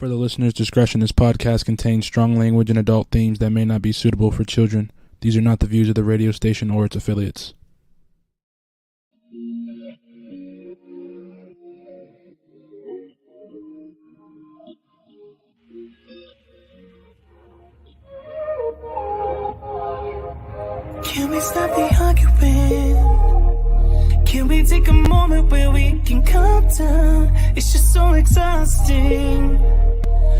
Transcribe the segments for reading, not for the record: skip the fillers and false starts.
For the listener's discretion, this podcast contains strong language and adult themes that may not be suitable for children. These are not the views of the radio station or its affiliates. Can we stop the arguing? Can we take a moment where we can calm down? It's just so exhausting.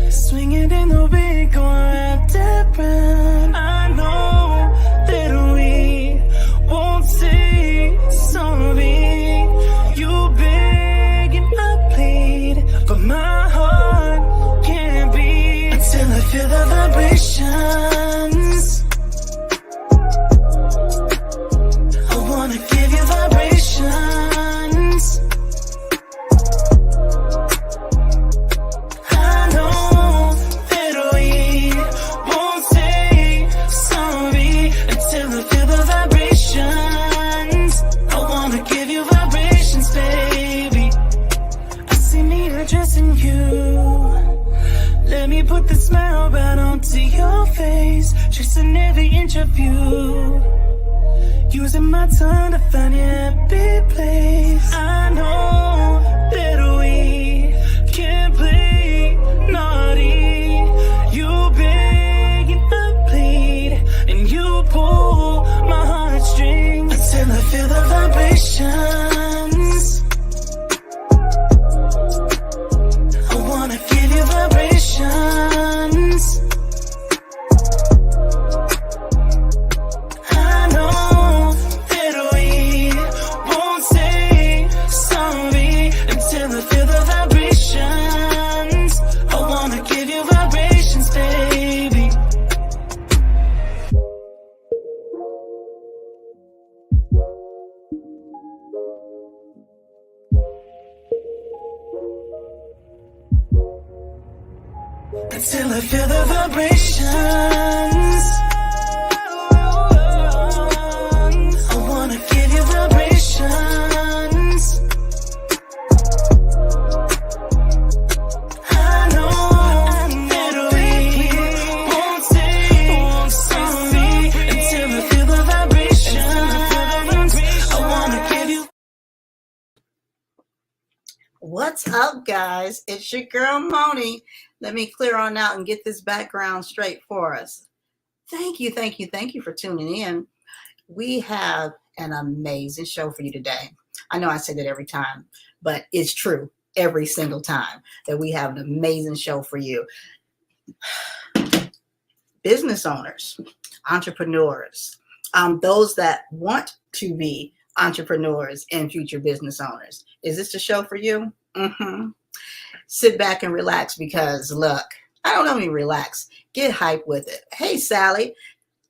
Swinging in the wind, going round and round. I know that we won't say sorry. You beg and I plead, but my heart can't beat until I feel the vibrations. I wanna give you vibrations. Put the smile right onto your face, tracing every inch of you, using my tongue to find your happy place. I know that we can't play naughty. You beg and I plead, and you pull my heartstrings until I feel the vibrations. I wanna give you vibrations. I know that we won't say sorry until I feel the vibrations. I wanna give you vibrations, baby. Until I feel the vibrations. I wanna give you vibrations. I know that we won't say sorry until I feel the vibrations. I wanna give you. What's up, guys? It's your girl Moni. Let me clear on out and get this background straight for us. Thank you for tuning in. We have an amazing show for you today. I know I say that every time, but it's true every single time that we have an amazing show for you. Business owners, entrepreneurs, those that want to be entrepreneurs and future business owners. Is this the show for you? Sit back and relax because look, I don't know me relax. Get hype with it. Hey, Sally.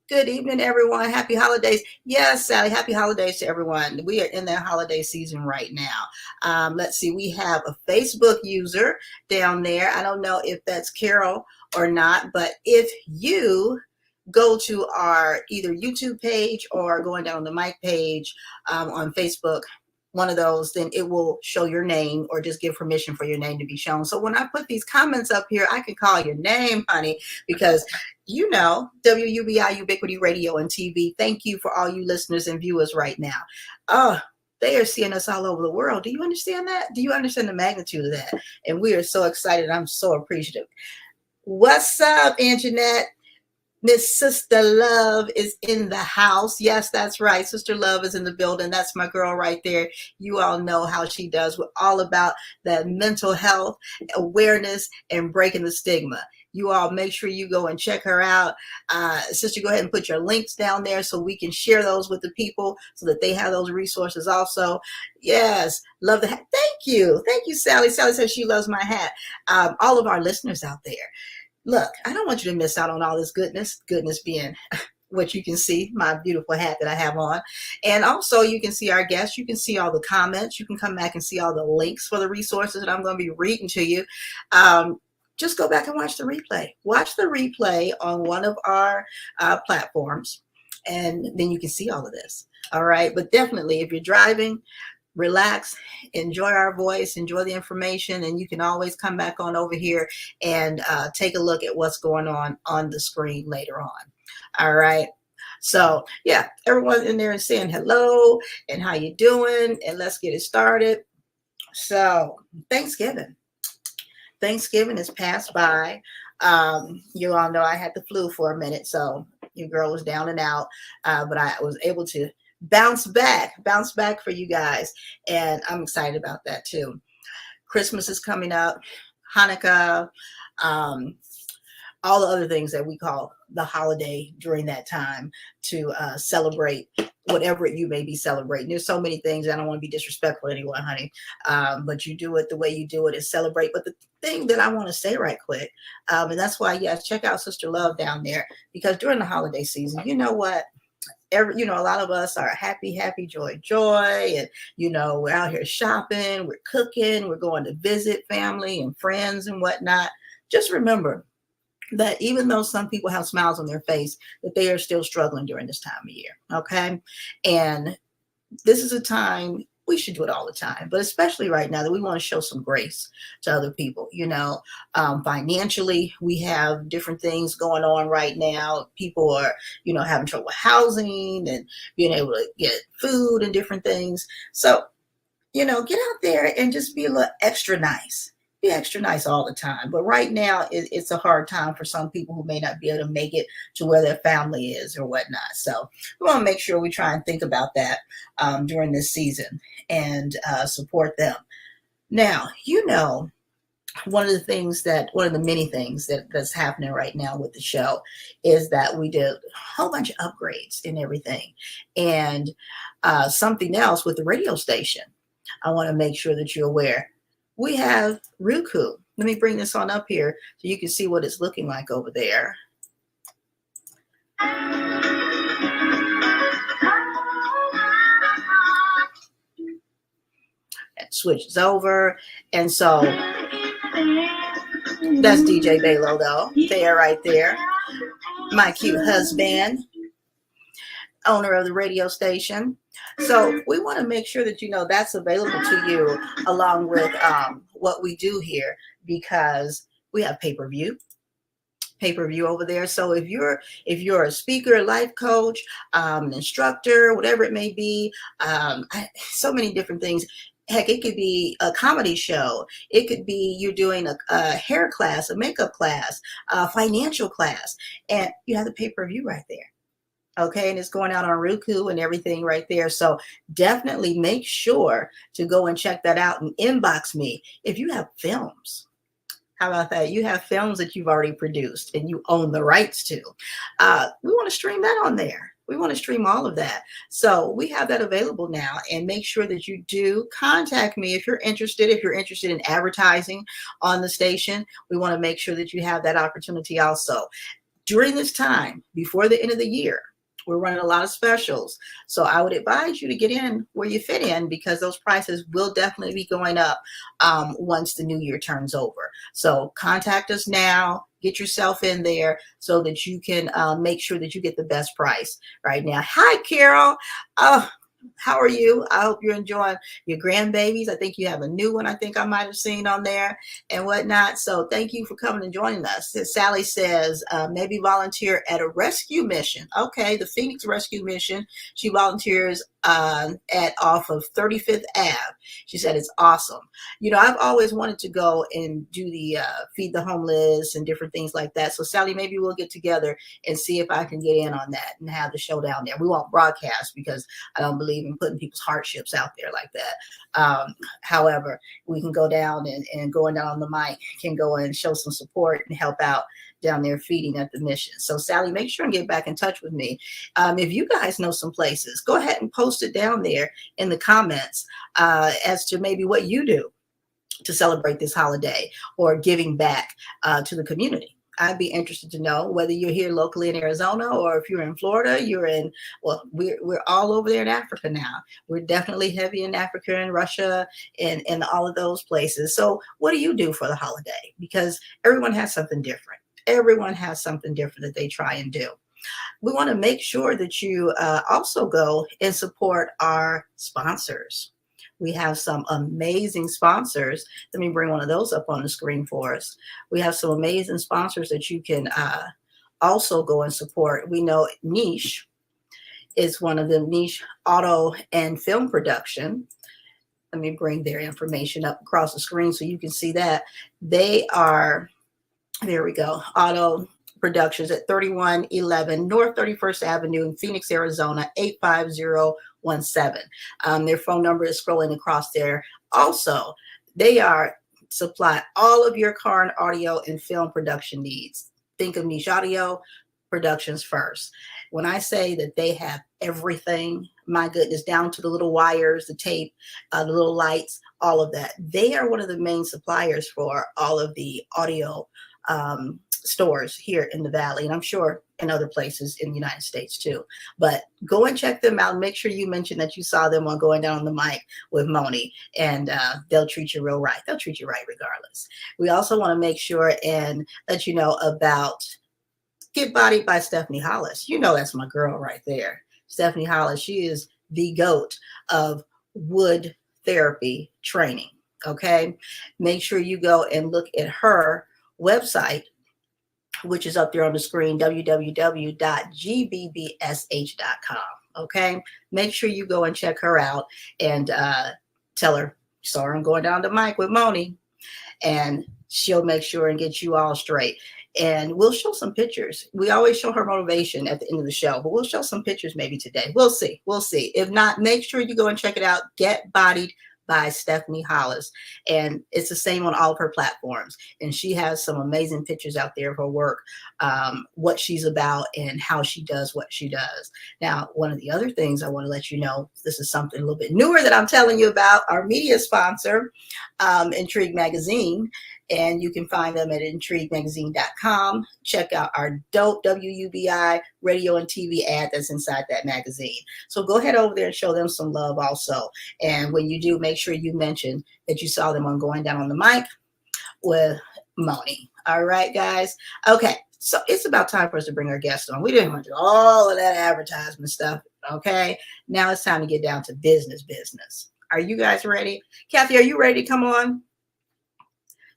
Good evening, everyone. Happy holidays. Yes, Sally, happy holidays to everyone. We are in that holiday season right now. Let's see. We have a Facebook user down there. I don't know if that's Carol or not, but if you go to our either YouTube page or going down the mic page on Facebook, one of those, then it will show your name or just give permission for your name to be shown. So when I put these comments up here, I can call your name, honey, because you know, WUBI, Ubiquity Radio and TV. Thank you for all you listeners and viewers right now. Oh, they are seeing us all over the world. Do you understand that? Do you understand the magnitude of that? And we are so excited. I'm so appreciative. What's up, Anjanette? Miss Sister Love is in the house. Yes, that's right. Sister Love is in the building. That's my girl right there. You all know how she does. We're all about that mental health, awareness, and breaking the stigma. You all make sure you go and check her out. Sister, go ahead and put your links down there so we can share those with the people so that they have those resources also. Yes, love the hat. Thank you. Thank you, Sally. Sally says she loves my hat. All of our listeners out there. Look, I don't want you to miss out on all this goodness being what you can see, my beautiful hat that I have on. And also you can see our guests. You can see all the comments. You can come back and see all the links for the resources that I'm going to be reading to you. Just go back and watch the replay. Watch the replay on one of our platforms, and then you can see all of this. All right. But definitely, if you're driving, relax, enjoy our voice, enjoy the information, and you can always come back on over here and take a look at what's going on the screen later on. All right. So yeah, everyone in there is saying hello and how you doing, and let's get it started. So Thanksgiving has passed by. You all know I had the flu for a minute, so your girl was down and out, but I was able to bounce back for you guys, and I'm excited about that too. Christmas is coming up, Hanukkah, all the other things that we call the holiday during that time to celebrate whatever you may be celebrating. There's so many things. I don't want to be disrespectful to anyone, honey, but you do it the way you do it is celebrate. But the thing that I want to say right quick, and that's why, yes, check out Sister Love down there, because during the holiday season, you know what? A lot of us are happy, joy. And, we're out here shopping, we're cooking, we're going to visit family and friends and whatnot. Just remember that even though some people have smiles on their face, that they are still struggling during this time of year. Okay. And this is a time we should do it all the time, but especially right now that we want to show some grace to other people. Financially, we have different things going on right now. People are, having trouble with housing and being able to get food and different things. So, get out there and just be a little extra nice. Be extra nice all the time. But right now, it's a hard time for some people who may not be able to make it to where their family is or whatnot. So we want to make sure we try and think about that during this season and support them. Now, one of the many things that's happening right now with the show is that we did a whole bunch of upgrades and everything. And something else with the radio station, I want to make sure that you're aware. We have Roku. Let me bring this on up here so you can see what it's looking like over there. It switches over. And so that's DJ Balo, though. There, right there. My cute husband, owner of the radio station. So we want to make sure that that's available to you along with what we do here, because we have pay-per-view over there. So if you're a speaker, life coach, an instructor, whatever it may be, so many different things. Heck, it could be a comedy show. It could be you're doing a hair class, a makeup class, a financial class, and you have the pay-per-view right there. Okay, and it's going out on Roku and everything right there. So definitely make sure to go and check that out and inbox me if you have films. How about that? You have films that you've already produced and you own the rights to. We want to stream that on there. We want to stream all of that. So we have that available now, and make sure that you do contact me if you're interested. If you're interested in advertising on the station, we want to make sure that you have that opportunity also. During this time, before the end of the year, we're running a lot of specials. So I would advise you to get in where you fit in, because those prices will definitely be going up once the new year turns over. So contact us now, get yourself in there so that you can make sure that you get the best price right now. Hi, Carol. How are you? I hope you're enjoying your grandbabies. I think you have a new one I think I might have seen on there and whatnot. So thank you for coming and joining us. Sally says, maybe volunteer at a rescue mission. Okay, the Phoenix Rescue Mission. She volunteers off of 35th Ave. She said it's awesome. I've always wanted to go and do the feed the homeless and different things like that. So Sally, maybe we'll get together and see if I can get in on that and have the show down there. We won't broadcast because I don't believe in putting people's hardships out there like that. However, we can go down and going down on the mic can go and show some support and help out down there feeding at the mission. So Sally, make sure and get back in touch with me. If you guys know some places, go ahead and post it down there in the comments as to maybe what you do to celebrate this holiday or giving back to the community. I'd be interested to know whether you're here locally in Arizona, or if you're in Florida, we're all over there in Africa now. We're definitely heavy in Africa and Russia and all of those places. So what do you do for the holiday? Because everyone has something different. Everyone has something different that they try and do. We want to make sure that you also go and support our sponsors. We have some amazing sponsors. Let me bring one of those up on the screen for us. We have some amazing sponsors that you can also go and support. We know Niche is one of them, Niche Auto and Film Production. Let me bring their information up across the screen so you can see that. They are, there we go, Auto Productions at 3111 North 31st Avenue in Phoenix, Arizona, 85017. Their phone number is scrolling across there. Also, they are supply all of your car and audio and film production needs. Think of Niche Audio Productions first. When I say that they have everything, my goodness, down to the little wires, the tape, the little lights, all of that. They are one of the main suppliers for all of the audio stores here in the Valley, and I'm sure in other places in the United States too. But go and check them out. Make sure you mention that you saw them on Going Down on the Mic with Moni, and they'll treat you real right. They'll treat you right regardless. We also want to make sure and let you know about Get Bodied by Stephanie Hollis. You know that's my girl right there. Stephanie Hollis, she is the GOAT of wood therapy training, okay? Make sure you go and look at her website, which is up there on the screen, www.gbbsh.com, okay? Make sure you go and check her out and tell her, sorry, I'm Going Down the Mic with Moni, and she'll make sure and get you all straight. And we'll show some pictures. We always show her motivation at the end of the show, but we'll show some pictures maybe today. We'll see. We'll see. If not, make sure you go and check it out. Get Bodied by Stephanie Hollis. And it's the same on all of her platforms. And she has some amazing pictures out there of her work, what she's about and how she does what she does. Now, one of the other things I want to let you know, this is something a little bit newer that I'm telling you about, our media sponsor, Intrigue Magazine. And you can find them at intriguemagazine.com. Check out our dope WUBI radio and TV ad that's inside that magazine. So go ahead over there and show them some love also. And when you do, make sure you mention that you saw them on Going Down on the Mic with Moni. All right, guys. Okay, so it's about time for us to bring our guest on. We didn't want to do all of that advertisement stuff, okay? Now it's time to get down to business. Are you guys ready? Kathy, are you ready to come on?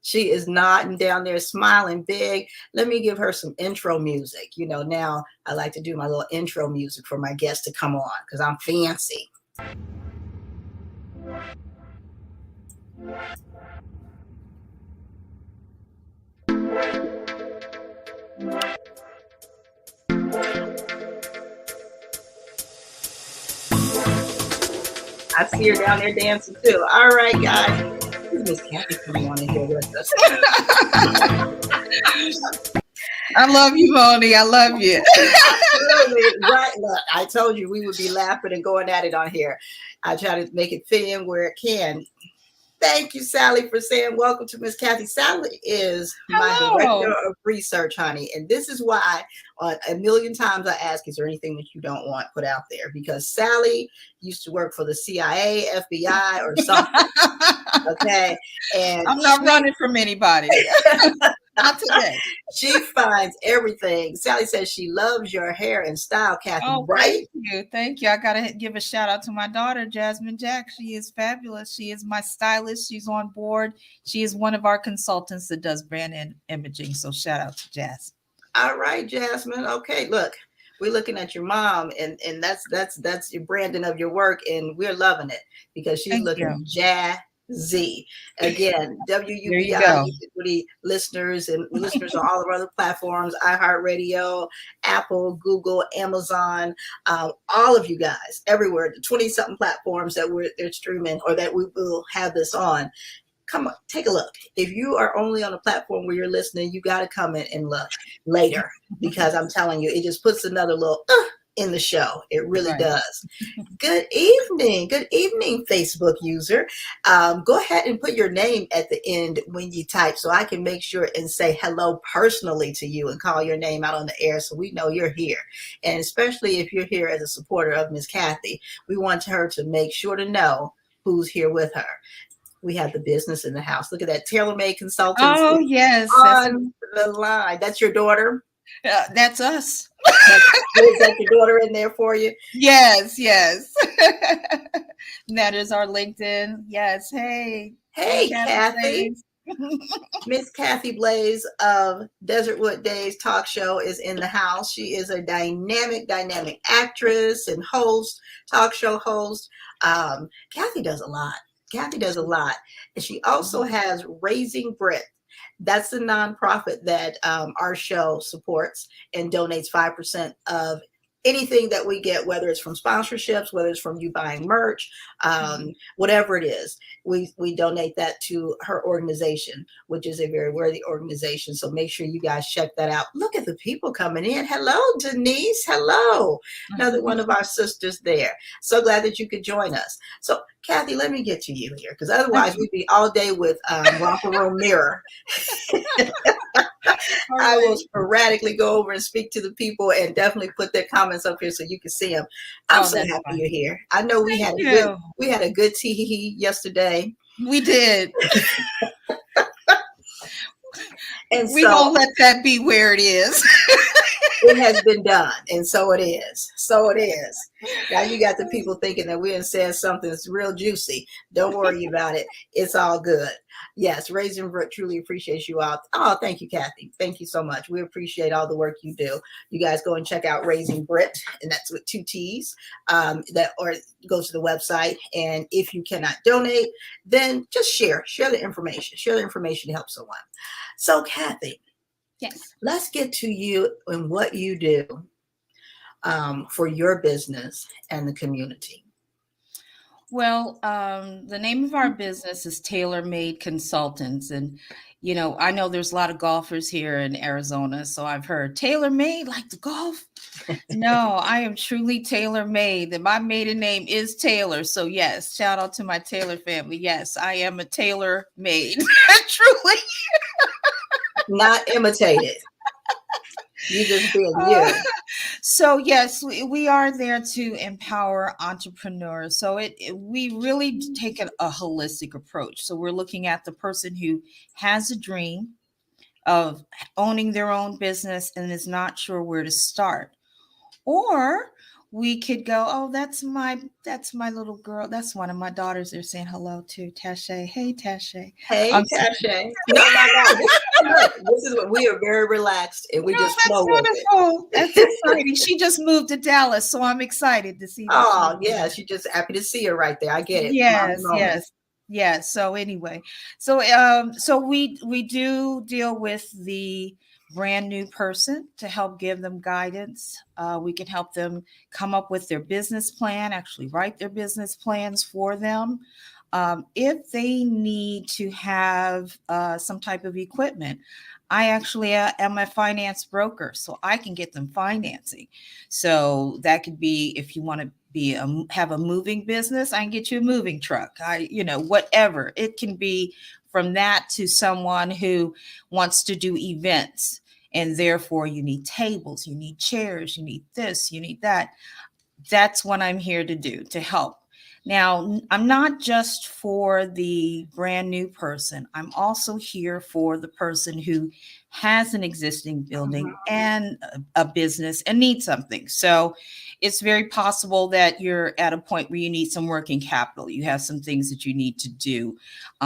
She is nodding down there, smiling big. Let me give her some intro music. You know, now I like to do my little intro music for my guests to come on because I'm fancy. I see her down there dancing too. All right, guys. Miss Kathy coming on in here with us. I love you, Moni. I love you. Right. Look, I told you we would be laughing and going at it on here. I try to make it fit in where it can. Thank you, Sally, for saying welcome to Miss Kathy. Sally is my director of research, honey. And this is why a million times I ask, is there anything that you don't want put out there? Because Sally used to work for the CIA, FBI, or something. Okay. And I'm not running from anybody. Not today. She finds everything. Sally says she loves your hair and style, Kathy, right? Thank you. I got to give a shout out to my daughter, Jasmine Jack. She is fabulous. She is my stylist. She's on board. She is one of our consultants that does brand imaging. So shout out to Jazz. All right, Jasmine. Okay, look, we're looking at your mom, and that's your branding of your work, and we're loving it because she's looking jazzy. Again, WUBI listeners and listeners on all of our other platforms, iHeartRadio, Apple, Google, Amazon, all of you guys everywhere, the 20-something platforms that they're streaming or that we will have this on. Come on, take a look. If you are only on a platform where you're listening, you got to come in and look later because I'm telling you, it just puts another little in the show. It really does. Good evening, Facebook user. Go ahead and put your name at the end when you type so I can make sure and say hello personally to you and call your name out on the air so we know you're here. And especially if you're here as a supporter of Miss Kathy, we want her to make sure to know who's here with her. We have the business in the house. Look at that. Taylormade Consultants. Oh, yes. On the line. That's your daughter? That's us. Is that your daughter in there for you? Yes. That is our LinkedIn. Yes. Hey, Hey, Kathy. Blaze. Miss Kathy Blaze of Desertwood Days talk show is in the house. She is a dynamic actress and host, talk show host. Kathy does a lot. And she also has Raising Brit. That's the nonprofit that our show supports and donates 5% of anything that we get, whether it's from sponsorships, whether it's from you buying merch, whatever it is, we donate that to her organization, which is a very worthy organization. So make sure you guys check that out. Look at the people coming in. Hello, Denise. Hello. Another one of our sisters there. So glad that you could join us. So Kathy, let me get to you here, because otherwise we'd be all day with Romper Room Mirror. I will sporadically go over and speak to the people and definitely put their comments up here so you can see them. I'm so happy you're here. I know we had a good tee yesterday. We did. And we gonna let that be where it is. It has been done, and so it is. Now you got the people thinking that we done said something that's real juicy. Don't worry about it. It's all good. Yes, Raising Brit truly appreciates you all. Oh, thank you, Kathy. Thank you so much. We appreciate all the work you do. You guys go and check out Raising Brit, and that's with 2 T's. Or go to the website, and if you cannot donate, then just share the information. Share the information to help someone. So, Kathy. Yes. Let's get to you and what you do for your business and the community. Well, the name of our business is Taylormade Consultants. And, I know there's a lot of golfers here in Arizona. So I've heard Taylormade, like the golf. No, I am truly Taylormade. And my maiden name is Taylor. So yes, shout out to my Taylor family. Yes, I am a Taylormade. Truly. Not imitated. You just being you. So yes, we are there to empower entrepreneurs. So we really take a holistic approach. So we're looking at the person who has a dream of owning their own business and is not sure where to start. Or we could go, oh, that's my little girl. That's one of my daughters. They're saying hello to Tashay. Hey, Tashay. Hey, Tashay. No. This is what we are very relaxed, and we just flow with it. That's exciting. She just moved to Dallas, so I'm excited to see. Oh, yeah, she's just happy to see her right there. I get it. Yes. So anyway, so we do deal with the brand new person to help give them guidance. We can help them come up with their business plan, actually write their business plans for them. If they need to have some type of equipment, I actually am a finance broker, so I can get them financing. So that could be, if you want to have a moving business, I can get you a moving truck. Whatever. It can be from that to someone who wants to do events. And therefore, you need tables, you need chairs, you need this, you need that. That's what I'm here to do, to help. Now, I'm not just for the brand new person. I'm also here for the person who has an existing building and a business and needs something. So it's very possible that you're at a point where you need some working capital. You have some things that you need to do.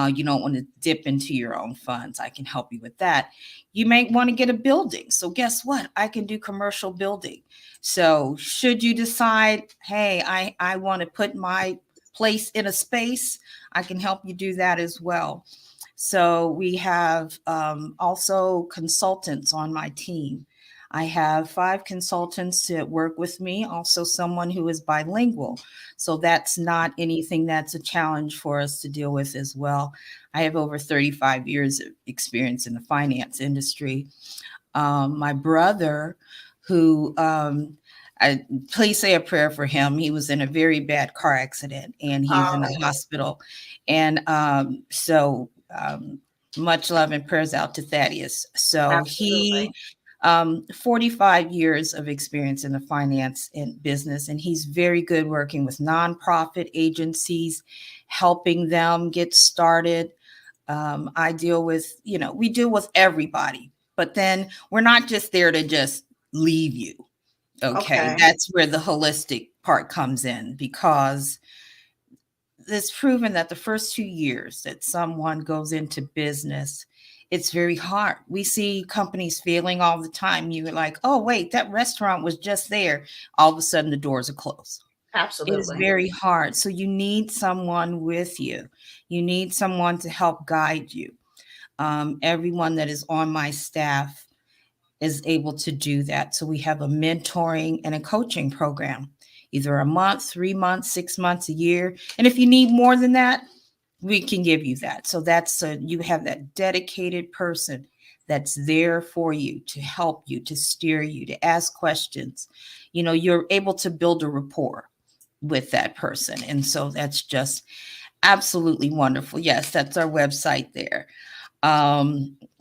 You don't want to dip into your own funds. I can help you with that. You may want to get a building. So guess what? I can do commercial building. So should you decide, hey, I want to put my place in a space, I can help you do that as well. So we have also consultants on my team. I have 5 consultants that work with me, also someone who is bilingual. So that's not anything that's a challenge for us to deal with as well. I have over 35 years of experience in the finance industry. My brother, who please say a prayer for him. He was in a very bad car accident and he's in the hospital. And so much love and prayers out to Thaddeus. So Absolutely. He 45 years of experience in the finance and business, and he's very good working with nonprofit agencies, helping them get started. I deal with, we deal with everybody, but then we're not just there to just leave you. Okay. Okay. That's where the holistic part comes in, because it's proven that the first 2 years that someone goes into business, it's very hard. We see companies failing all the time. You're like, oh, wait, that restaurant was just there. All of a sudden, the doors are closed. It is Absolutely. very hard. So you need someone with you. You need someone to help guide you. Everyone that is on my staff is able to do that. So we have a mentoring and a coaching program, either a month, 3 months, 6 months, a year. And if you need more than that, we can give you that. So that's you have that dedicated person that's there for you, to help you, to steer you, to ask questions. You're able to build a rapport with that person. And so that's just absolutely wonderful. Yes, that's our website there.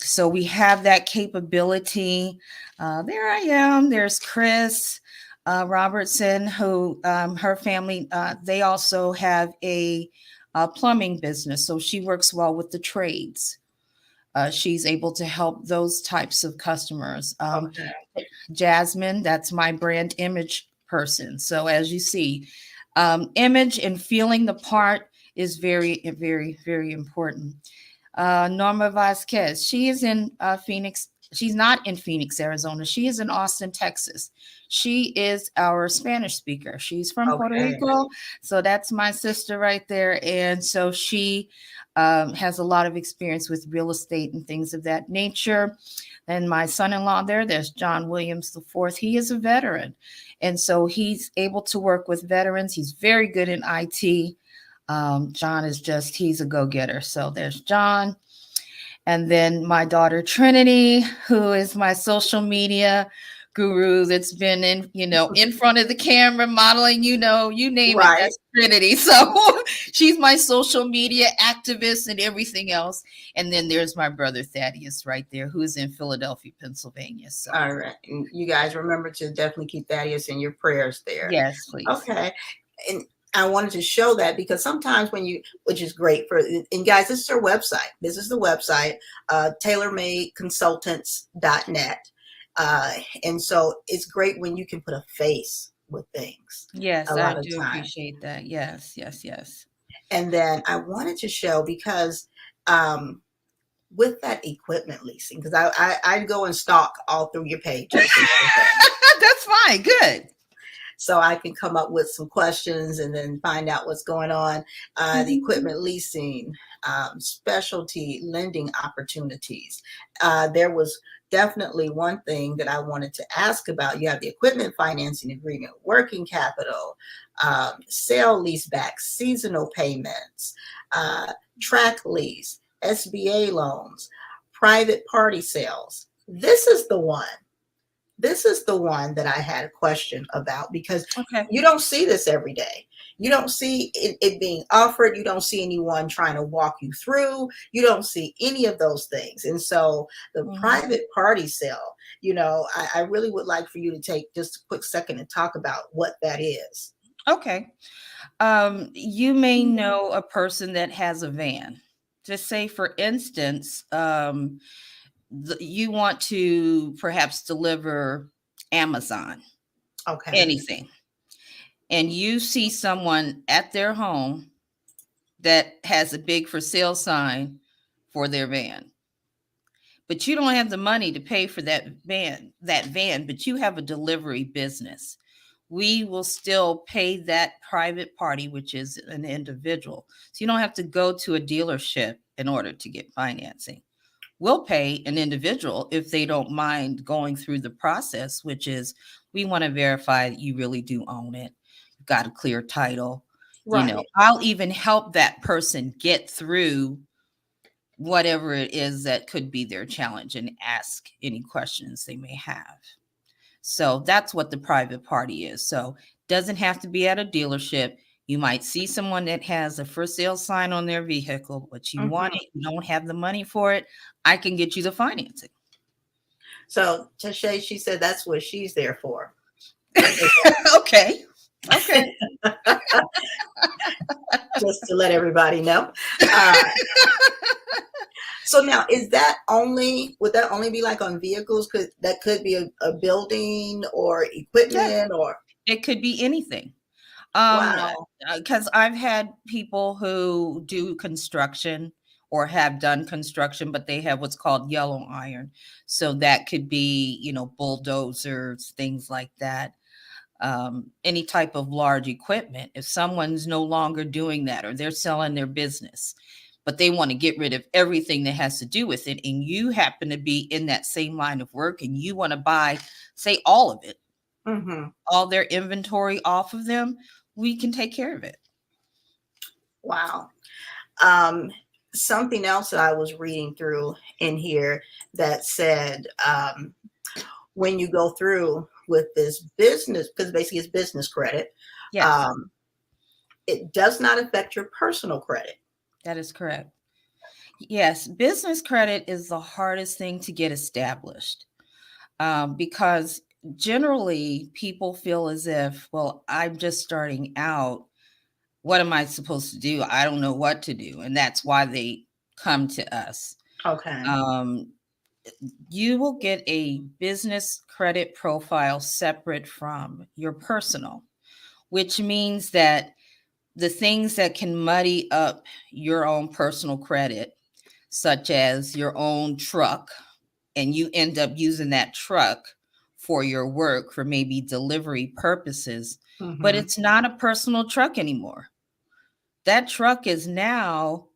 So we have that capability. There I am. There's Chris Robertson, who her family, they also have a plumbing business. So she works well with the trades. She's able to help those types of customers. Okay. Jasmine, that's my brand image person. So as you see, image and feeling the part is very, very, very important. Norma Vasquez, she is in Phoenix. She's not in Phoenix, Arizona. She is in Austin, Texas. She is our Spanish speaker. She's from Puerto Rico. So that's my sister right there. And so she has a lot of experience with real estate and things of that nature. And my son-in-law there's John Williams IV. He is a veteran. And so he's able to work with veterans. He's very good in IT. John is he's a go-getter. So there's John. And then my daughter, Trinity, who is my social media guru that's been in front of the camera modeling, you name it, that's Trinity. So she's my social media activist and everything else. And then there's my brother Thaddeus right there, who's in Philadelphia, Pennsylvania. So all right. And you guys remember to definitely keep Thaddeus in your prayers there. Yes, please. Okay. And I wanted to show that because sometimes which is great and guys, this is our website. This is the website, Taylormadeconsultants.net. And so it's great when you can put a face with things. Yes, I do appreciate that. Yes. And then I wanted to show because with that equipment leasing, because I go and stalk all through your pages. That's fine. Good. So I can come up with some questions and then find out what's going on. The equipment leasing, specialty lending opportunities. There was definitely one thing that I wanted to ask about. You have the equipment financing agreement, working capital, sale leaseback, seasonal payments, track lease, SBA loans, private party sales. This is the one that I had a question about because you don't see this every day. You don't see it being offered. You don't see anyone trying to walk you through. You don't see any of those things. And so the private party sale, I really would like for you to take just a quick second and talk about what that is. Okay. You may know a person that has a van. Just say, for instance, you want to perhaps deliver Amazon, anything, and you see someone at their home that has a big for sale sign for their van, but you don't have the money to pay for that van, but you have a delivery business. We will still pay that private party, which is an individual. So you don't have to go to a dealership in order to get financing. We'll pay an individual if they don't mind going through the process, which is we want to verify that you really do own it. You've got a clear title. Right. I'll even help that person get through whatever it is that could be their challenge and ask any questions they may have. So that's what the private party is. So it doesn't have to be at a dealership. You might see someone that has a for sale sign on their vehicle, but you want it, you don't have the money for it. I can get you the financing. So Tashay, she said that's what she's there for. Okay. Just to let everybody know. So now, would that only be like on vehicles? Could be a building or Yeah, equipment or, it could be anything. Um, wow. because I've had people who do construction or have done construction, but they have what's called yellow iron. So that could be, bulldozers, things like that. Any type of large equipment. If someone's no longer doing that or they're selling their business, but they want to get rid of everything that has to do with it, and you happen to be in that same line of work and you want to buy, say, all of it, Mm-hmm. all their inventory off of them, we can take care of it. Wow. Something else that I was reading through in here that said, when you go through with this business, because basically it's business credit, Yes, it does not affect your personal credit. that is correct. Yes, business credit is the hardest thing to get established, because generally people feel as if, well, I'm just starting out. What am I supposed to do? I don't know what to do. And that's why they come to us. Okay. Um, you will get a business credit profile separate from your personal, which means that the things that can muddy up your own personal credit, such as your own truck, and you end up using that truck for your work for maybe delivery purposes, but Mm-hmm. it's not a personal truck anymore. That truck is now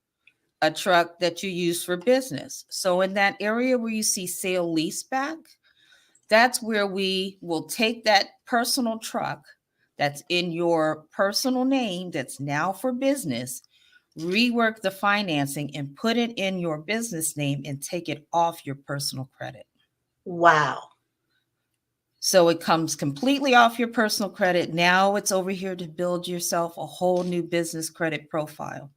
a truck that you use for business. So in that area where you see sale leaseback, that's where we will take that personal truck that's in your personal name that's now for business, rework the financing and put it in your business name and take it off your personal credit. Wow. So it comes completely off your personal credit. Now it's over here to build yourself a whole new business credit profile.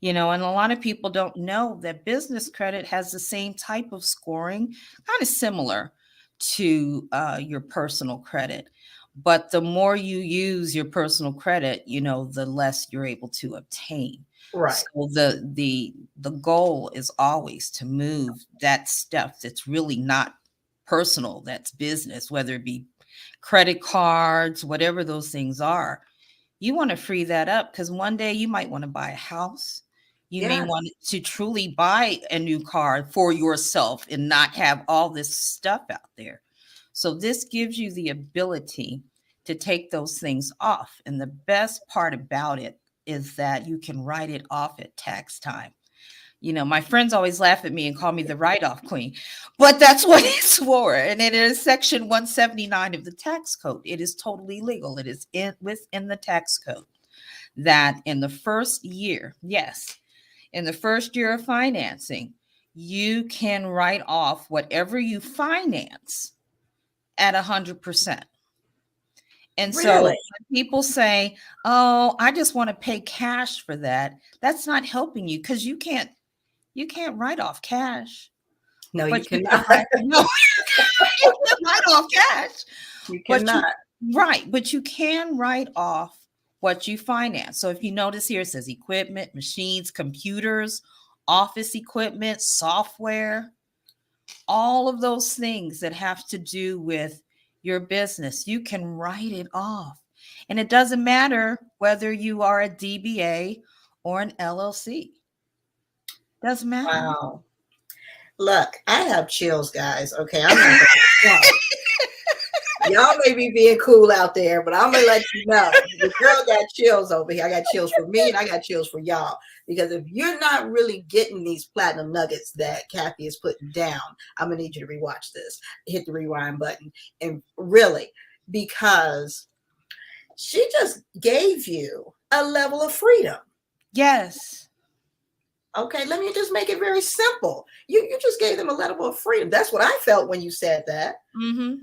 And a lot of people don't know that business credit has the same type of scoring, kind of similar to your personal credit. But the more you use your personal credit, the less you're able to obtain. Right. So the goal is always to move that stuff that's really not personal, that's business, whether it be credit cards, whatever those things are. You want to free that up because one day you might want to buy a house. You may Yes. want to truly buy a new car for yourself and not have all this stuff out there. So this gives you the ability to take those things off. And the best part about it is that you can write it off at tax time. My friends always laugh at me and call me the write-off queen, but that's what it's for. And it is section 179 of the tax code. It is totally legal. It is within the tax code that in the first year, yes, in the first year of financing, you can write off whatever you finance at 100%. And so Really? when people say, oh, I just want to pay cash for that, that's not helping you because you can't write off cash. No, you But you cannot. can you can write off cash. You But cannot. but you can write off what you finance. So if you notice here, it says equipment, machines, computers, office equipment, software, all of those things that have to do with your business, you can write it off. And it doesn't matter whether you are a DBA or an LLC. Doesn't matter. Wow. Look, I have chills, guys. Okay, I'm not gonna y'all may be being cool out there, but I'm gonna let you know the girl got chills over here. I got chills for me, and I got chills for y'all. Because if you're not really getting these platinum nuggets that Kathy is putting down, I'm gonna need you to rewatch this. Hit the rewind button, and really, because she just gave you a level of freedom. Yes. Okay, let me just make it very simple. You just gave them a level of freedom. That's what I felt when you said that. Mm-hmm.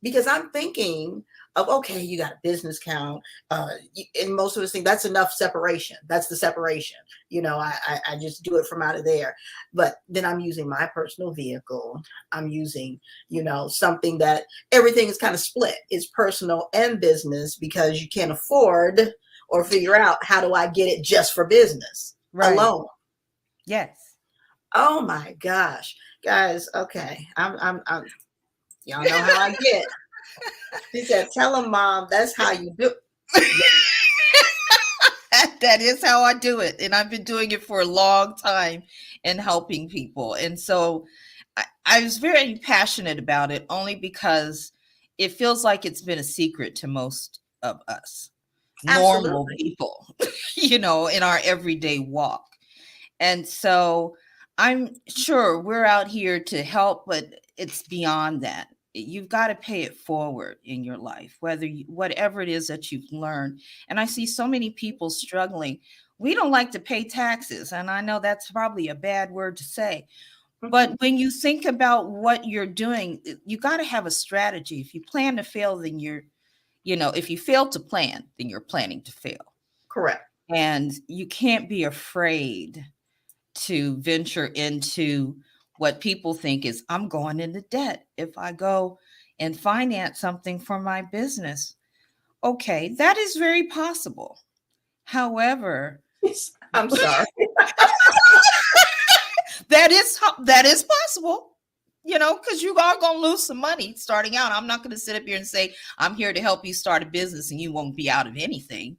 Because I'm thinking of, okay, you got a business account, and most of us think that's enough separation. That's the separation. I just do it from out of there. But then I'm using my personal vehicle. I'm using, something that everything is kind of split. It's personal and business because you can't afford or figure out how do I get it just for business alone. Yes. Oh my gosh, guys. Okay, I'm. Y'all know how I get. She said, "Tell him, Mom, that's how you do." That is how I do it. And I've been doing it for a long time and helping people. And so I was very passionate about it only because it feels like it's been a secret to most of us normal Absolutely. people, in our everyday walk. And so I'm sure we're out here to help, but it's beyond that. You've got to pay it forward in your life, whatever it is that you've learned. And I see so many people struggling. We don't like to pay taxes. And I know that's probably a bad word to say. But when you think about what you're doing, you got to have a strategy. If you plan to fail, then if you fail to plan, then you're planning to fail. Correct. And you can't be afraid to venture into what people think is, I'm going into debt if I go and finance something for my business. Okay, that is very possible. However, I'm sorry. that is possible, because you are going to lose some money starting out. I'm not going to sit up here and say, I'm here to help you start a business and you won't be out of anything.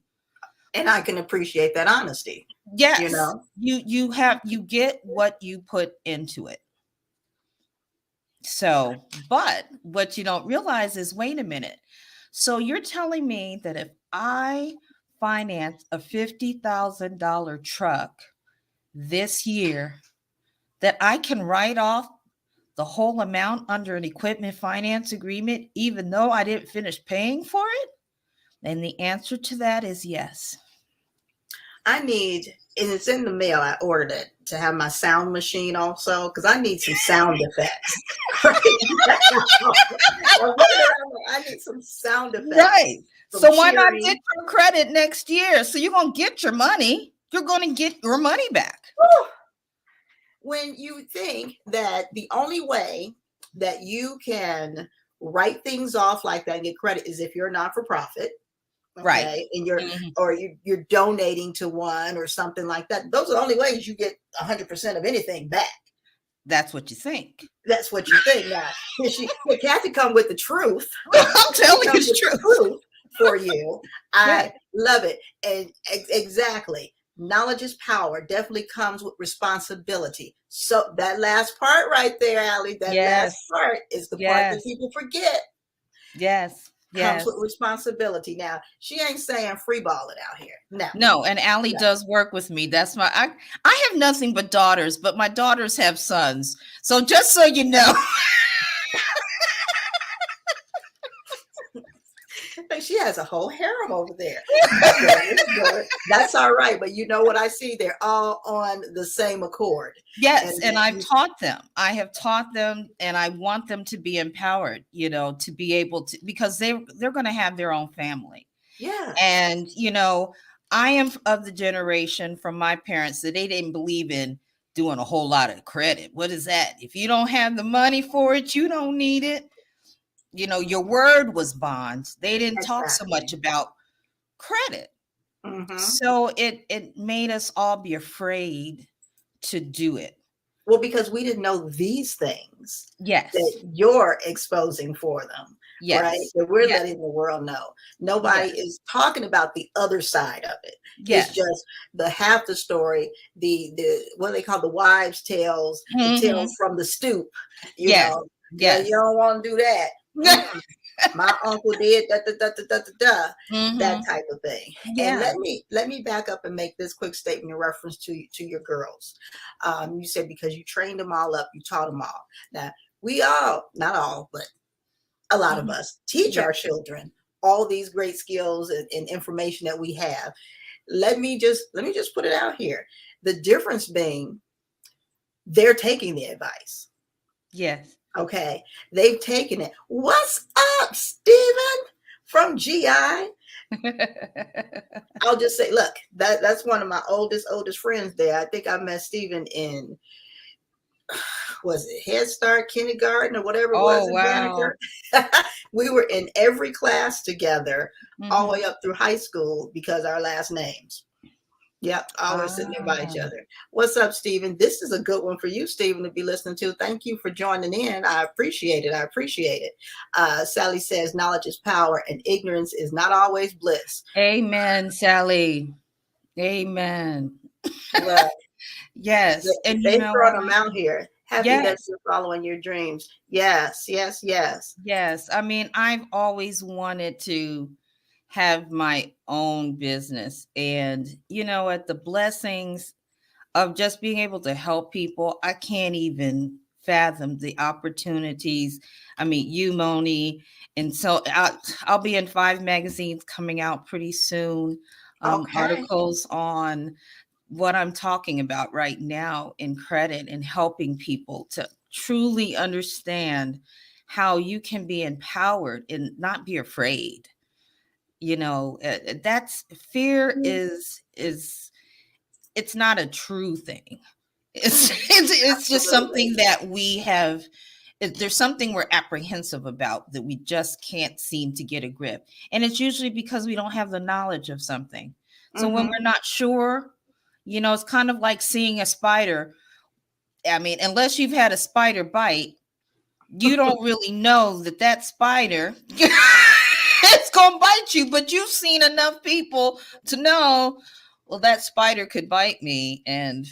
And I can appreciate that honesty. Yes. You get what you put into it. So, but what you don't realize is, wait a minute. So you're telling me that if I finance a $50,000 truck this year, that I can write off the whole amount under an equipment finance agreement, even though I didn't finish paying for it? And the answer to that is yes. And it's in the mail. I ordered it to have my sound machine also, because I need some sound effects. I need some sound effects. Right. So why not get your credit next year? So you're going to get your money. You're going to get your money back. When you think that the only way that you can write things off like that and get credit is if you're not for profit. Okay, right, and you're donating to one or something like that. Those are the only ways you get 100% of anything back. That's what you think. That's what you think. Now, Kathy come with the truth. I'm telling you the truth for you. I love it, and exactly. Knowledge is power. Definitely comes with responsibility. So that last part right there, Allie, that last part is the part that people forget. Yes. Comes with responsibility. Now, she ain't saying free ball it out here. No, and Allie does work with me. That's I have nothing but daughters, but my daughters have sons. So just so you know. She has a whole harem over there. That's all right. But you know what I see? They're all on the same accord. Yes. And I've taught them. I have taught them, and I want them to be empowered, to be able to, because they're going to have their own family. Yeah. And, I am of the generation from my parents that they didn't believe in doing a whole lot of credit. What is that? If you don't have the money for it, you don't need it. Your word was bonds. They didn't talk so much about credit. Mm-hmm. So it made us all be afraid to do it. Well, because we didn't know these things. Yes. That you're exposing for them. Yes. Right. That we're letting the world know. Nobody is talking about the other side of it. Yes. It's just the half the story, the what they call the wives' tales, the tales from the stoop. You know. Yes. You don't want to do that. My uncle did that type of thing. And let me back up and make this quick statement in reference to your girls. You said because you trained them all up, you taught them all. Now we all, not all, but a lot of us teach our children all these great skills and information that we have. Let me just put it out here. The difference being they're taking the advice. Yes. Okay, they've taken it. What's up, Stephen from GI? I'll just say, look, that's one of my oldest friends there. I think I met Stephen in, was it Head Start, kindergarten, or whatever it was. Wow. We were in every class together all the way up through high school because our last names. Yep, always sitting there by each Ah, other. What's up, Stephen? This is a good one for you, Stephen, to be listening to. Thank you for joining in. I appreciate it. I appreciate it. Sally says, knowledge is power and ignorance is not always bliss. amen, Sally. Amen. Well, Yes. And you they know throwing what? them out here. Happy that Yes. you're following your dreams. Yes, yes, yes. Yes. I mean, I've always wanted to have my own business. And you know what? The blessings of just being able to help people, I can't even fathom the opportunities. I mean, you, Moni, and so I'll be in 5 magazines coming out pretty soon. Okay. Articles on what I'm talking about right now in credit and helping people to truly understand how you can be empowered and not be afraid. You know, that's fear is it's not a true thing. It's just Absolutely. something that we have. There's something we're apprehensive about that we just can't seem to get a grip, and it's usually because we don't have the knowledge of something. So when Mm-hmm. we're not sure, you know, it's kind of like seeing a spider. I mean, unless you've had a spider bite, you don't really know that that spider it's gonna bite you. But you've seen enough people to know, well, that spider could bite me, and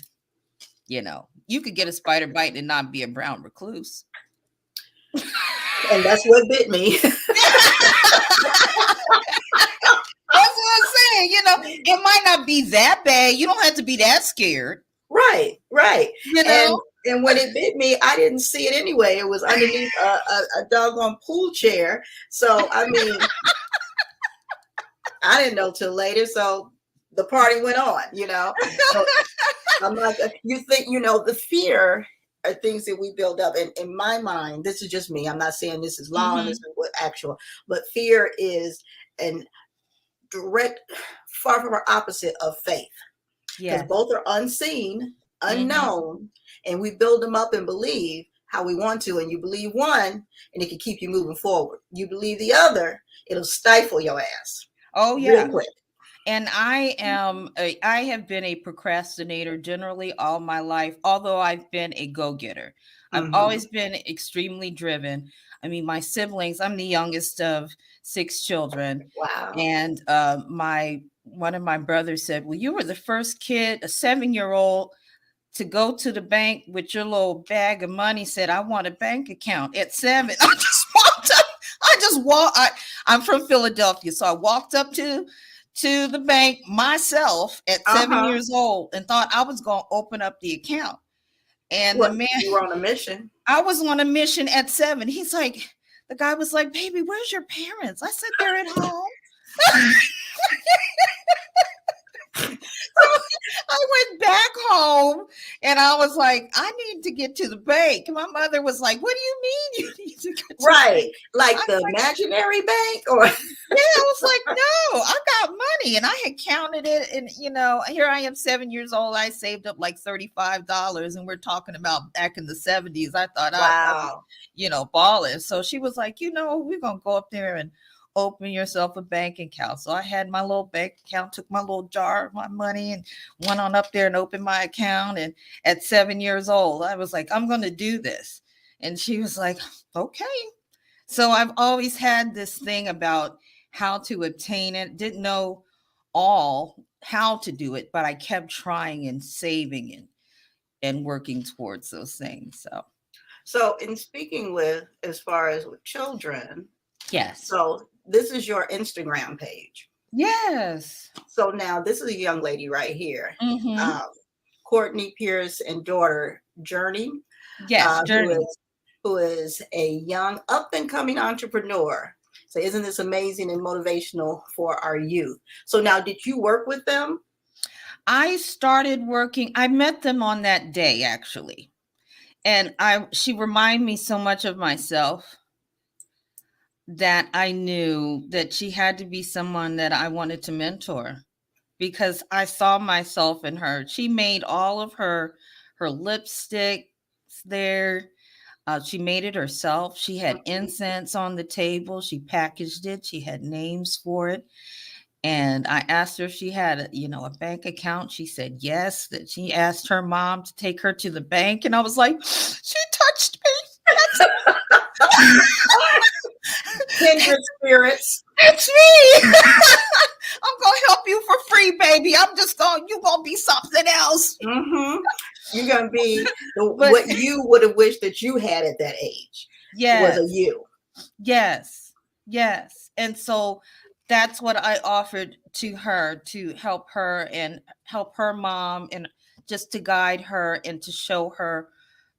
you know, you could get a spider bite and not be a brown recluse. And that's what bit me. That's what I'm saying. You know, it might not be that bad. You don't have to be that scared. Right, right. You And know? and when it bit me, I didn't see it anyway. It was underneath a doggone pool chair. So I mean, I didn't know till later. So the party went on, you know. So I'm like, you think, you know, the fear are things that we build up. And in my mind, this is just me. I'm not saying this is law and this is what actual, but fear is an direct, far from our opposite of faith. Because Yes. both are unseen, Mhm. unknown, and we build them up and believe how we want to. And you believe one, and it can keep you moving forward. You believe the other, it'll stifle your ass Oh real yeah. quick. And I have been a procrastinator generally all my life, although I've been a go-getter. I've Mm-hmm. always been extremely driven. I mean, my siblings, I'm the youngest of 6 children, Wow. and my one of my brothers said, "Well, you were the first kid, a 7-year-old, to go to the bank with your little bag of money." Said, "I want a bank account at 7." I just walked up. I just walked. I'm from Philadelphia, so I walked up to the bank myself at 7 Uh-huh. years old and thought I was going to open up the account. And the What, man, you were on a mission? I was on a mission at 7. He's like, the guy was like, "Baby, where's your parents?" I said, "They're at home." So I went back home and I was like, "I need to get to the bank." My mother was like, "What do you mean you need to get to the Right. bank?" Like I the imaginary bank or Yeah, I was like, "No, I got money," and I had counted it. And you know, here I am, 7 years old. I saved up like $35, and we're talking about back in the 70s. I thought I was, wow. you know, balling. So she was like, "You know, we're gonna go up there and open yourself a bank account." So I had my little bank account, took my little jar of my money, and went on up there and opened my account. And at 7 years old, I was like, "I'm gonna do this," and she was like, "Okay." So I've always had this thing about how to obtain it. Didn't know all how to do it, but I kept trying and saving and working towards those things. So So in speaking with as far as with children, yes. so this is your Instagram page. Yes. So now this is a young lady right here. Mm-hmm. Um, Courtney Pierce and daughter Journey, Yes, who journey. is a young up and coming entrepreneur. So isn't this amazing and motivational for our youth? So now, did you work with them? I started working, I met them on that day actually. And she reminded me so much of myself that I knew that she had to be someone that I wanted to mentor because I saw myself in her. She made all of her lipstick there. She made it herself. She had Mhm. incense on the table. She packaged it. She had names for it. And I asked her if she had a bank account. She said yes, that she asked her mom to take her to the bank. And I was like, she touched me. Kindred spirits. It's me. I'm going to help you for free, baby. You're going to be something else. Mm-hmm. You're going to be what you would have wished that you had at that age. Yes. Was a you. Yes. Yes. And so that's what I offered to her, to help her and help her mom, and just to guide her and to show her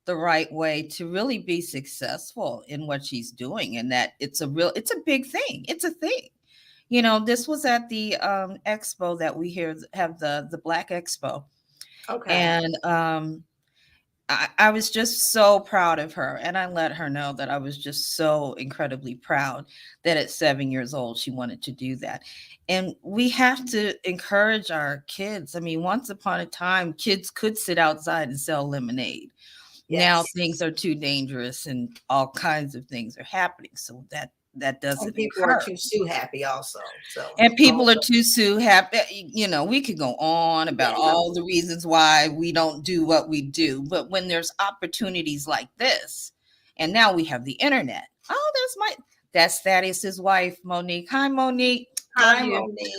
the right way to really be successful in what she's doing. And that it's a big thing. It's a thing. This was at the expo that we have the Black Expo. Okay. And I was just so proud of her. And I let her know that I was just so incredibly proud that at 7 years old, she wanted to do that. And we have to encourage our kids. I mean, once upon a time, kids could sit outside and sell lemonade. Yes. Now things are too dangerous and all kinds of things are happening. So that doesn't. And people are too happy also. So and people are too happy. We could go on about all the reasons why we don't do what we do, but when there's opportunities like this, and now we have the internet. Oh, that's Thaddeus's wife, Monique. Hi, Monique. Hi, Monique.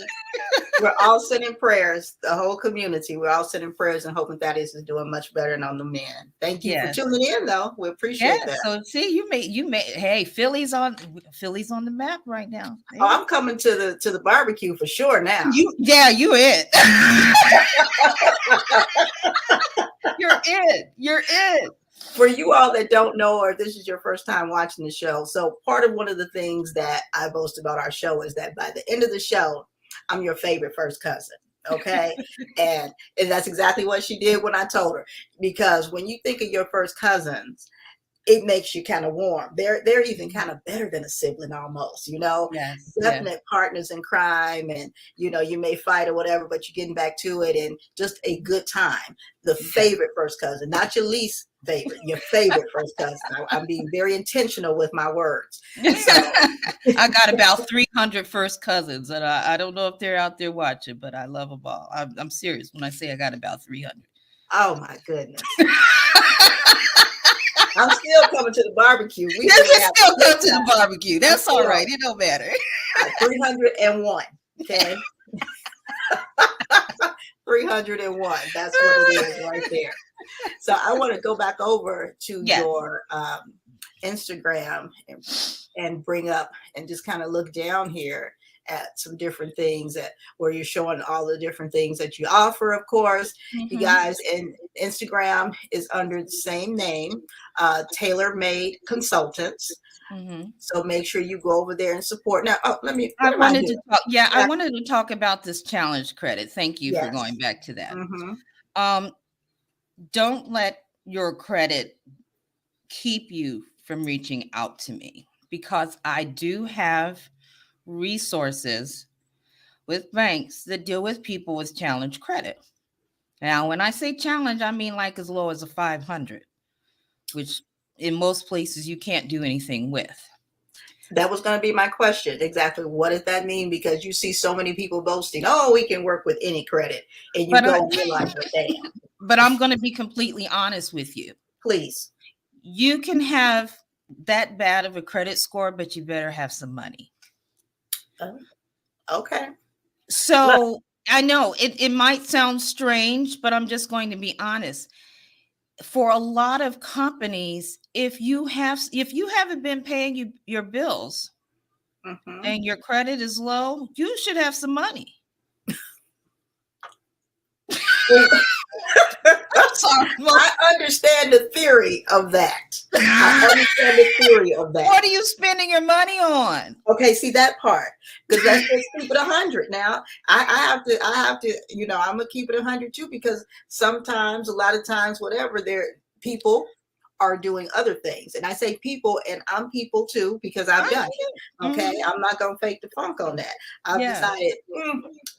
We're all sending prayers. The whole community. We're all sending prayers and hoping Thaddeus is doing much better than on the men. Thank you for tuning in, though. We appreciate that. So see, you made. Hey, Philly's on the map right now. Hey. Oh, I'm coming to the barbecue for sure now. You it. You're it. For you all that don't know, or this is your first time watching the show, so part of one of the things that I boast about our show is that by the end of the show, I'm your favorite first cousin. Okay. and that's exactly what she did when I told her, because when you think of your first cousins, it makes you kind of warm. They're even kind of better than a sibling almost, definite partners in crime, and you may fight or whatever, but you're getting back to it and just a good time. The favorite first cousin, not your least favorite, your favorite first cousin. I'm being very intentional with my words. So. I got about 300 first cousins, and I don't know if they're out there watching, but I love them all. I'm serious when I say I got about 300. Oh my goodness. I'm still coming to the barbecue. We can still come to the barbecue. That's all right. It don't matter. 301. Okay. 301. That's what it is right there. So I want to go back over to your Instagram and bring up and just kind of look down here at some different things where you're showing all the different things that you offer, of course. You guys, and Instagram is under the same name, Taylormade Consultants. So make sure you go over there and support. Now, I wanted to talk about this challenge credit. Thank you for going back to that. Don't let your credit keep you from reaching out to me, because I do have resources with banks that deal with people with challenge credit. Now, when I say challenge, I mean like as low as a 500, which in most places you can't do anything with. That was going to be my question. Exactly. What does that mean? Because you see so many people boasting, oh, we can work with any credit. And you go realize what they have. But I'm going to be completely honest with you. Please. You can have that bad of a credit score, but you better have some money. Okay. So I know it might sound strange, but I'm just going to be honest. For a lot of companies, if you haven't been paying your bills and your credit is low, you should have some money. I'm sorry. I understand the theory of that. What are you spending your money on? Okay, see that part, because let's just keep it 100 now. I have to, I'm gonna keep it 100 too, because sometimes, a lot of times, whatever, people are doing other things, and I say people, and I'm people too, because I've done it. Okay, I'm not gonna fake the funk on that. I've decided,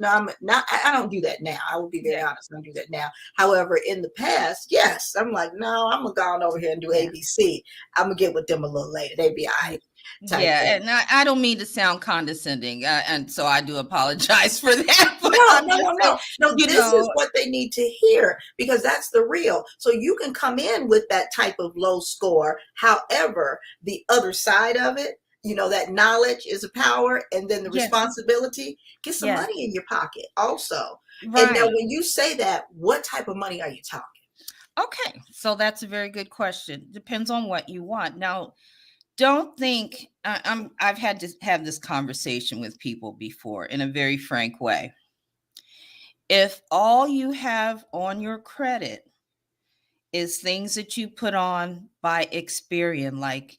no, I'm not. I don't do that now. I will be very honest. I don't do that now. However, in the past, yes, I'm like, no, I'm gonna go on over here and do ABC. I'm gonna get with them a little later. They be all right. type thing. And I don't mean to sound condescending, and so I do apologize for that. But No. This is what they need to hear, because that's the real. So you can come in with that type of low score. However, the other side of it, that knowledge is a power, and then the responsibility, get some money in your pocket also. Right. And now when you say that, what type of money are you talking? Okay, so that's a very good question. Depends on what you want. Now, don't think I've had to have this conversation with people before in a very frank way. If all you have on your credit is things that you put on by Experian, like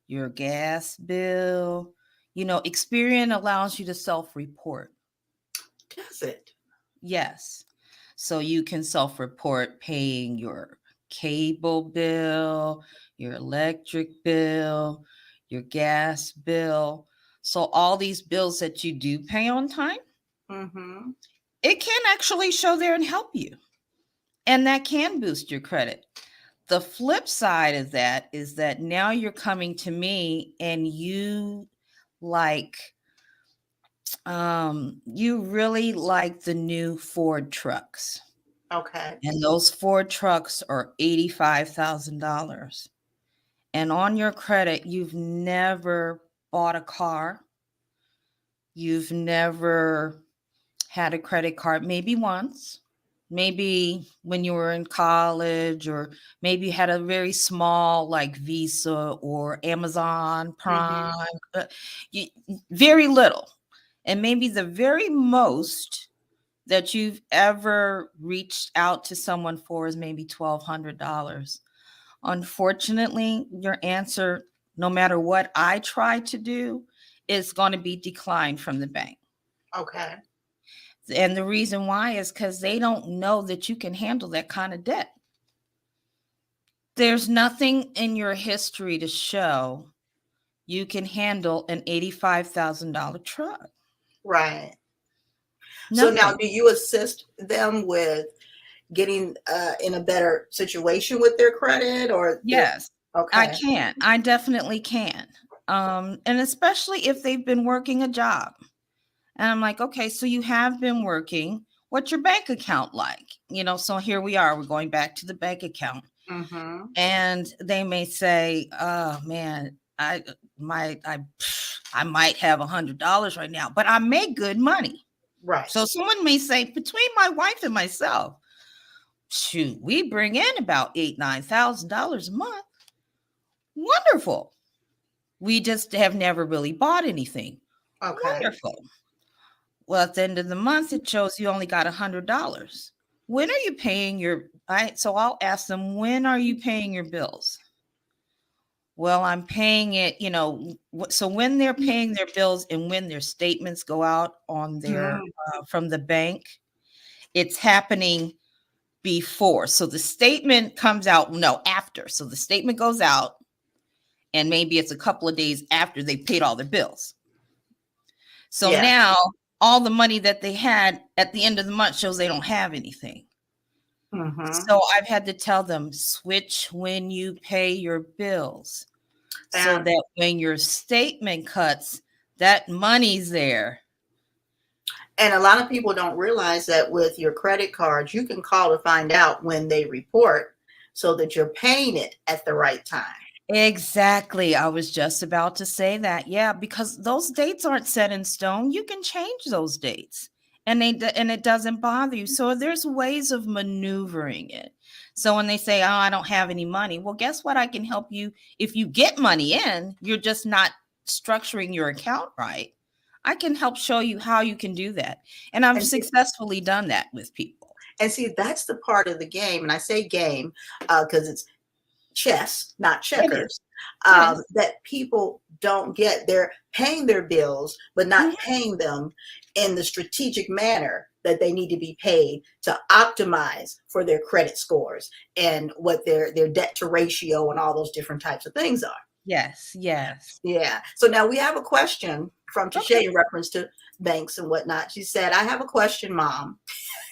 your gas bill, Experian allows you to self-report. Does it? Yes. So you can self-report paying your cable bill, your electric bill, your gas bill. So all these bills that you do pay on time, it can actually show there and help you. And that can boost your credit. The flip side of that is that now you're coming to me and you really like the new Ford trucks. Okay. And those Ford trucks are $85,000. And on your credit, you've never bought a car. You've never had a credit card, maybe once, maybe when you were in college, or maybe you had a very small like Visa or Amazon Prime, very little. And maybe the very most that you've ever reached out to someone for is maybe $1,200. Unfortunately, your answer, no matter what I try to do, is going to be declined from the bank. Okay. And the reason why is because they don't know that you can handle that kind of debt. There's nothing in your history to show you can handle an $85,000 truck. Right. Nothing. So now, do you assist them with getting in a better situation with their credit, or? Yes. Okay. I can. I definitely can. And especially if they've been working a job. And I'm like, okay, so you have been working. What's your bank account like? So here we are. We're going back to the bank account. And they may say, oh man, I might have $100 right now, but I make good money. Right. So someone may say, between my wife and myself, shoot, we bring in about $8,000-9,000 a month. Wonderful. We just have never really bought anything. Okay. Wonderful. Well, at the end of the month, it shows you only got $100. When are you paying so I'll ask them, when are you paying your bills? Well, I'm paying it, so when they're paying their bills and when their statements go out on their, from the bank, it's happening before. So the statement comes out, after. So the statement goes out and maybe it's a couple of days after they paid all their bills. So now all the money that they had at the end of the month shows they don't have anything. So I've had to tell them, switch when you pay your bills so that when your statement cuts, that money's there. And a lot of people don't realize that with your credit cards, you can call to find out when they report so that you're paying it at the right time. Exactly. I was just about to say that. Yeah, because those dates aren't set in stone. You can change those dates and it doesn't bother you. So there's ways of maneuvering it. So when they say, oh, I don't have any money. Well, guess what? I can help you. If you get money in, you're just not structuring your account right. I can help show you how you can do that. And I've successfully done that with people. And see, that's the part of the game. And I say game because it's chess, not checkers, that people don't get. They're paying their bills, but not paying them in the strategic manner that they need to be paid to optimize for their credit scores and what their debt to ratio and all those different types of things are. Yes. Yeah. So now we have a question from Tashay in reference to banks and whatnot. She said, I have a question, Mom.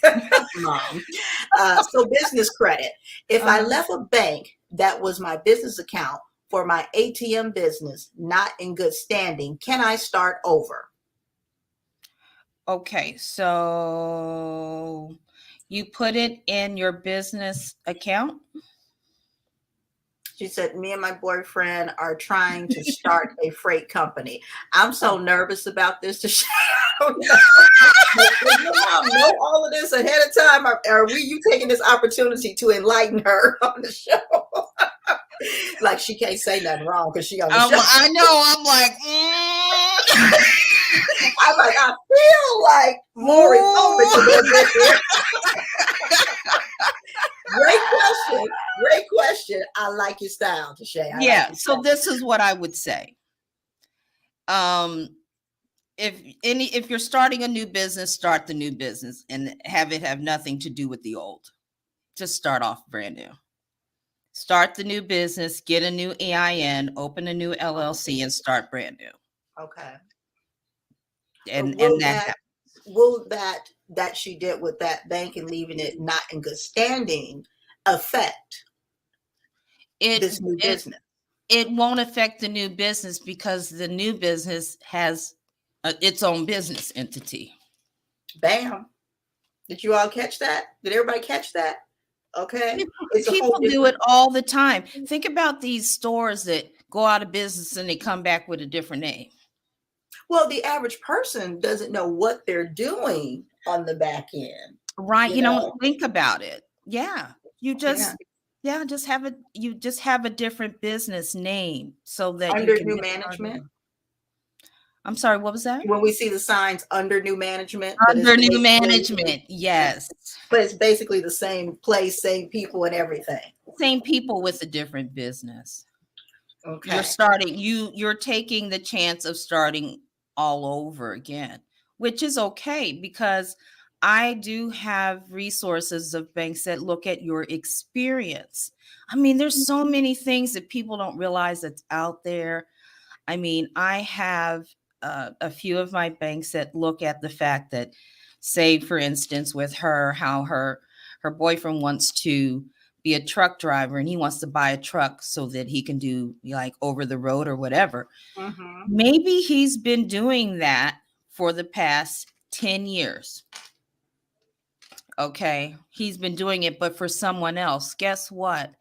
So business credit. If I left a bank that was my business account for my ATM business not in good standing. Can I start over? Okay, so you put it in your business account? She said, me and my boyfriend are trying to start a freight company. I'm so nervous about this to share. I don't know. I know all of this ahead of time. Are you taking this opportunity to enlighten her on the show? Like she can't say nothing wrong because she on the show. I know. I'm like, I'm like, I feel like Lori Coleman should be here. Great question. I like your style, Tashay. yeah. So this is what I would say. If you're starting a new business, start the new business and have it have nothing to do with the old. Just start off brand new. Start the new business, get a new EIN, open a new LLC, and start brand new. Okay. And will that she did with that bank and leaving it not in good standing affect this new business? It won't affect the new business because the new business has its own business entity. Bam. Did you all catch that? Did everybody catch that? Okay. People do it all the time. Think about these stores that go out of business and they come back with a different name. Well, the average person doesn't know what they're doing on the back end. Right. You don't think about it. Yeah. You just have a different business name so that under new management. I'm sorry, what was that? When we see the signs under new management. Under new management, yes. But it's basically the same place, same people and everything. Same people with a different business. Okay. You're taking the chance of starting all over again, which is okay because I do have resources of banks that look at your experience. I mean, there's so many things that people don't realize that's out there. I mean, I have a few of my banks that look at the fact that, say, for instance, with how her boyfriend wants to be a truck driver and he wants to buy a truck so that he can do like over the road or whatever. Mm-hmm. Maybe he's been doing that for the past 10 years. Okay. He's been doing it, but for someone else. Guess what?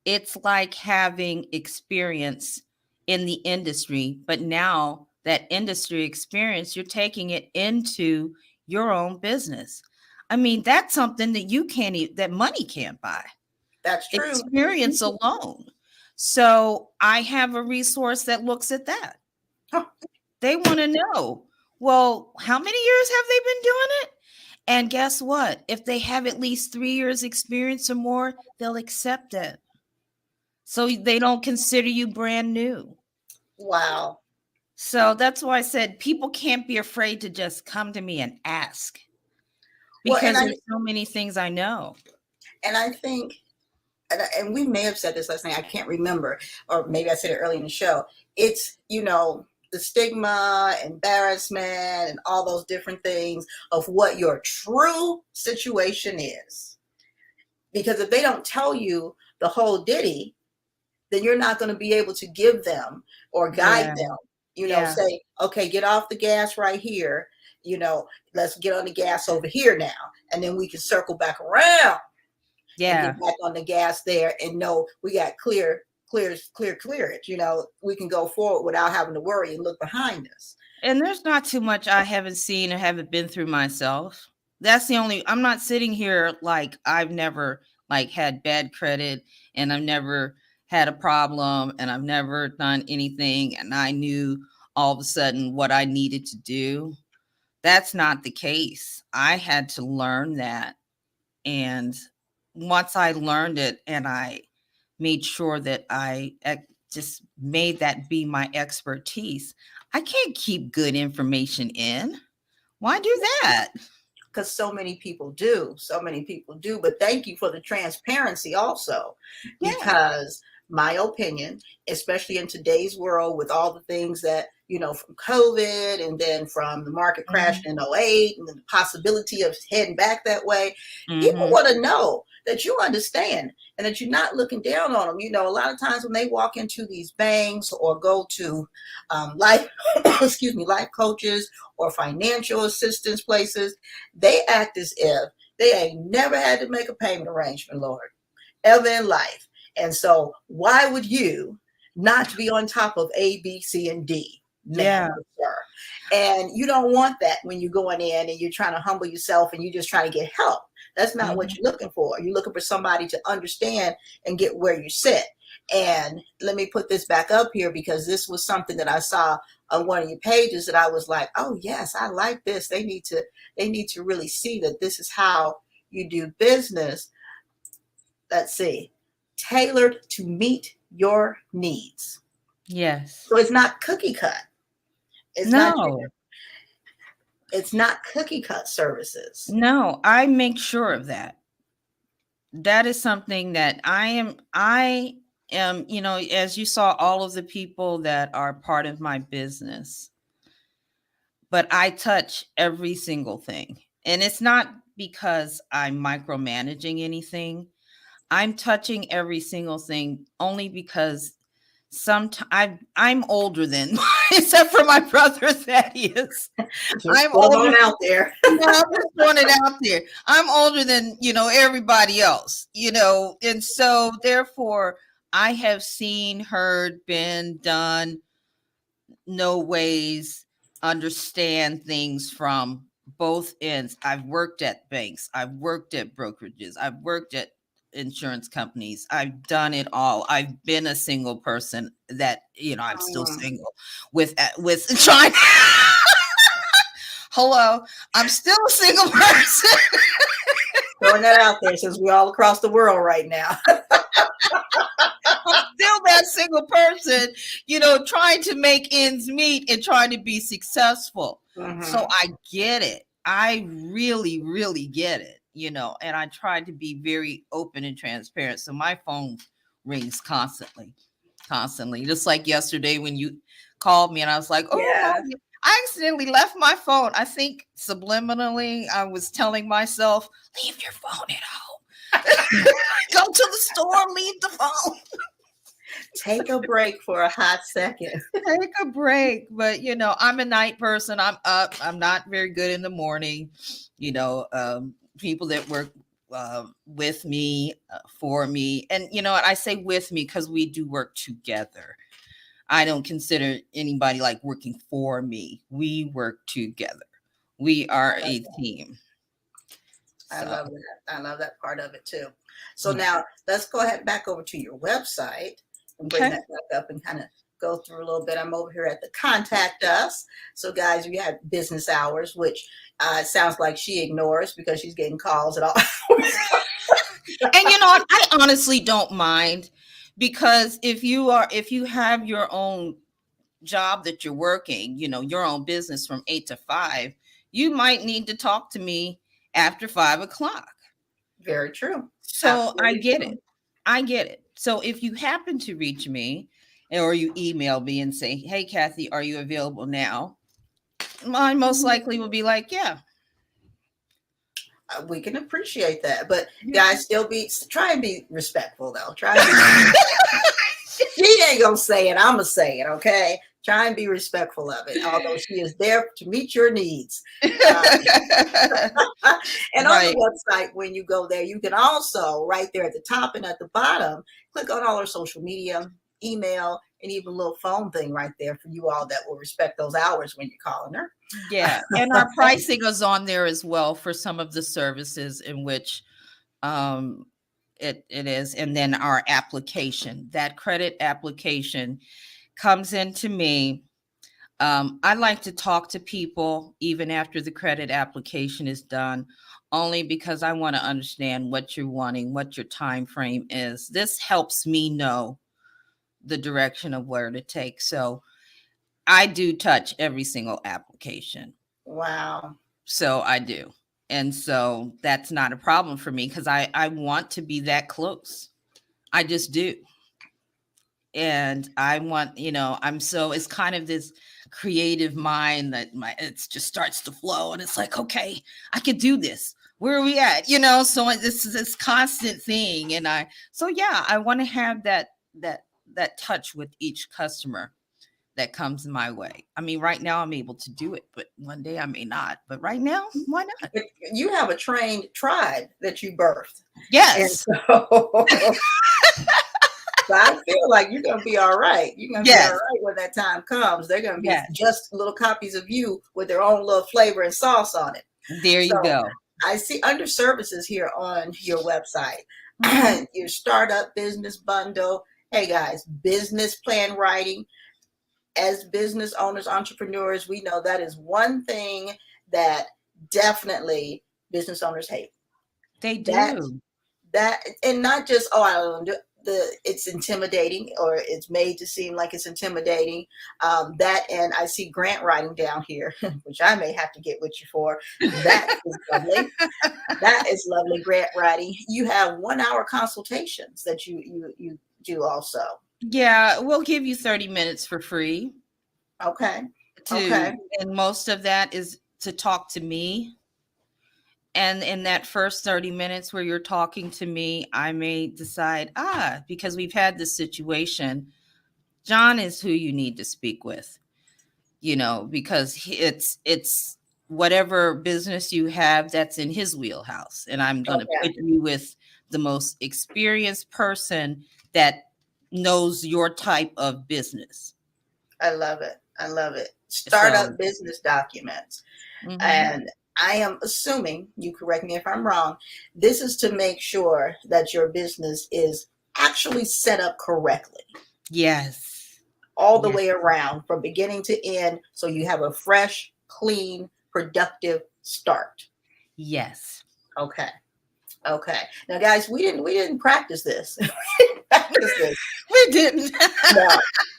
It's like having experience in the industry, but now that industry experience, you're taking it into your own business. I mean, that's something that that money can't buy. That's true. Experience alone. So I have a resource that looks at that. Huh. They want to know, well, how many years have they been doing it? And guess what? If they have at least 3 years experience or more, they'll accept it. So they don't consider you brand new. Wow. So that's why I said people can't be afraid to just come to me and ask. Because there's so many things I know. And I think, and we may have said this last night, I can't remember, or maybe I said it early in the show. It's, the stigma, embarrassment, and all those different things of what your true situation is. Because if they don't tell you the whole ditty, then you're not going to be able to give them or guide them. Say, okay, get off the gas right here. Let's get on the gas over here now. And then we can circle back around. Yeah. And get back on the gas there and know we got clearage. We can go forward without having to worry and look behind us. And there's not too much I haven't seen or haven't been through myself. That's I'm not sitting here like I've never had bad credit and I've never had a problem and I've never done anything and I knew all of a sudden what I needed to do. That's not the case. I had to learn that. And once I learned it and I made sure that I just made that be my expertise, I can't keep good information in. Why do that? Because so many people do. But thank you for the transparency also. Yeah. Because my opinion, especially in today's world with all the things that, from COVID and then from the market crash in '08 and the possibility of heading back that way. People want to know that you understand and that you're not looking down on them. A lot of times when they walk into these banks or go to life coaches or financial assistance places, they act as if they ain't never had to make a payment arrangement, Lord, ever in life. And so why would you not be on top of A, B, C, and D? Yeah. Sir? And you don't want that when you're going in and you're trying to humble yourself and you're just trying to get help. That's not what you're looking for. You're looking for somebody to understand and get where you sit. And let me put this back up here because this was something that I saw on one of your pages that I was like, oh yes, I like this. They need to really see that this is how you do business. Let's see. Tailored to meet your needs. Yes. So it's not cookie cut. It's not cookie cut services. No, I make sure of that. That is something that I am, as you saw, all of the people that are part of my business, but I touch every single thing. And it's not because I'm micromanaging anything. I'm touching every single thing only because I'm older than, except for my brother Thaddeus. I'm older out there. I'm just throwing it out there. I'm older than everybody else, and so therefore I have seen, heard, been, done, know ways, understand things from both ends. I've worked at banks, I've worked at brokerages, I've worked at insurance companies. I've done it all. I've been a single person that, I'm still single with trying. Hello, I'm still a single person. Throwing that out there since we're all across the world right now. I'm still that single person, trying to make ends meet and trying to be successful. So I get it. I really, really get it. And I try to be very open and transparent. So my phone rings constantly. Just like yesterday when you called me and I was like, oh, yeah. I accidentally left my phone. I think subliminally I was telling myself, leave your phone at home. Go to the store, leave the phone. Take a break for a hot second. Take a break. But, I'm a night person. I'm up. I'm not very good in the morning. People that work with me, for me. And I say with me because we do work together. I don't consider anybody like working for me. We work together. We are a team. I love that. I love that part of it too. So now let's go ahead back over to your website and bring that back up and kind of go through a little bit. I'm over here at the contact us. So guys, we have business hours, which sounds like she ignores because she's getting calls at all hours. And I honestly don't mind, because if you have your own job that you're working, your own business from 8 to 5, you might need to talk to me after 5 o'clock. Very true. So Absolutely I get it. So if you happen to reach me or you email me and say, hey, Kathy, are you available now? I most likely will be like, yeah. We can appreciate that. But guys, try and be respectful though. She ain't gonna say it. I'm gonna say it. Okay. Try and be respectful of it, although she is there to meet your needs. And on the website, when you go there, you can also, right there at the top and at the bottom, click on all our social media, email, and even a little phone thing right there for you all that will respect those hours when you're calling her. Yeah. And our pricing is on there as well for some of the services in which it is. And then our application, that credit application comes into me. I like to talk to people even after the credit application is done, only because I want to understand what you're wanting, what your time frame is. This helps me know the direction of where to take. So I do touch every single application. Wow. So I do. And so that's not a problem for me because I want to be that close. I just do. And I want, it's kind of this creative mind that it just starts to flow, and it's like, okay, I could do this. Where are we at? So this is this constant thing. And I want to have that touch with each customer that comes my way. I mean, right now I'm able to do it, but one day I may not. But right now, why not? You have a trained tribe that you birthed. Yes. And so, so I feel like you're going to be all right. You're going to be all right when that time comes. They're going to be just little copies of you with their own little flavor and sauce on it. There you go. I see under services here on your website, your startup business bundle. Hey guys, business plan writing. As business owners, entrepreneurs, we know that is one thing that definitely business owners hate. They do. That and not just, I don't do it's intimidating, or it's made to seem like it's intimidating. That, and I see grant writing down here, which I may have to get with you for. That is lovely. That is lovely, grant writing. You have 1 hour consultations that you do also. Yeah, we'll give you 30 minutes for free. Okay. And most of that is to talk to me. And in that first 30 minutes where you're talking to me, I may decide, because we've had this situation, John is who you need to speak with, because it's whatever business you have that's in his wheelhouse. And I'm going to put you with the most experienced person that knows your type of business. I love it. I love it. Startup business documents. Mm-hmm. And I am assuming, you correct me if I'm wrong, this is to make sure that your business is actually set up correctly. Yes. All the way around, from beginning to end, so you have a fresh, clean, productive start. Yes. Okay. Now, guys, we didn't practice this. We didn't. No,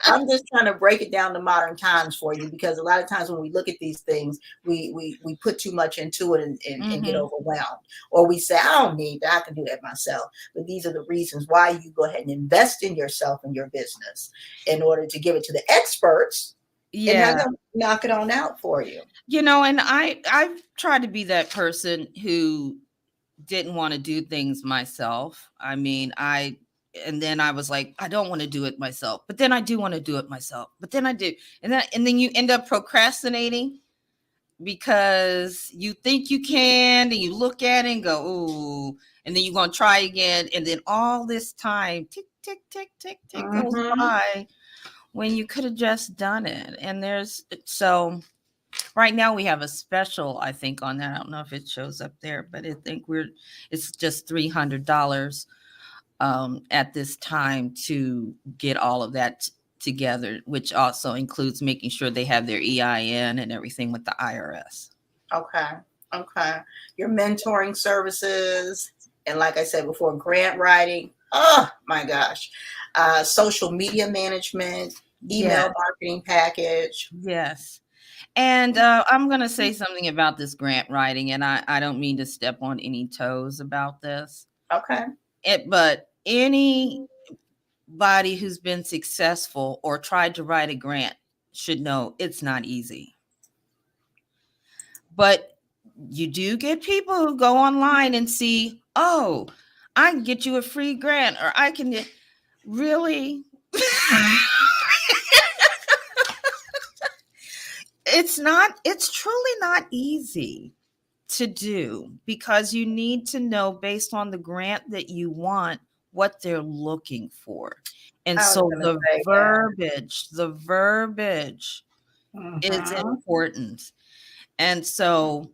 I'm just trying to break it down to modern times for you, because a lot of times when we look at these things, we put too much into it and get overwhelmed, or we say, I don't need that, I can do that myself. But these are the reasons why you go ahead and invest in yourself and your business in order to give it to the experts. Yeah, and knock it on out for you. And I've tried to be that person who didn't want to do things myself. I mean, and then I was like, I don't want to do it myself, but then I do want to do it myself, but then I do. And then you end up procrastinating because you think you can, and you look at it and go, ooh, and then you're going to try again. And then all this time, tick, tick, tick, tick, tick goes by when you could have just done it. And so right now we have a special, I think, on that. I don't know if it shows up there, but I think it's just $300 at this time to get all of that together, which also includes making sure they have their EIN and everything with the IRS. Okay. Your mentoring services, and like I said before, grant writing. Oh my gosh. Social media management, email marketing package. Yes. And I'm going to say something about this grant writing, and I don't mean to step on any toes about this. Okay. But anybody who's been successful or tried to write a grant should know it's not easy. But you do get people who go online and see, I can get you a free grant, or I can really. It's truly not easy to do, because you need to know, based on the grant that you want, what they're looking for. And so the verbiage is important. And so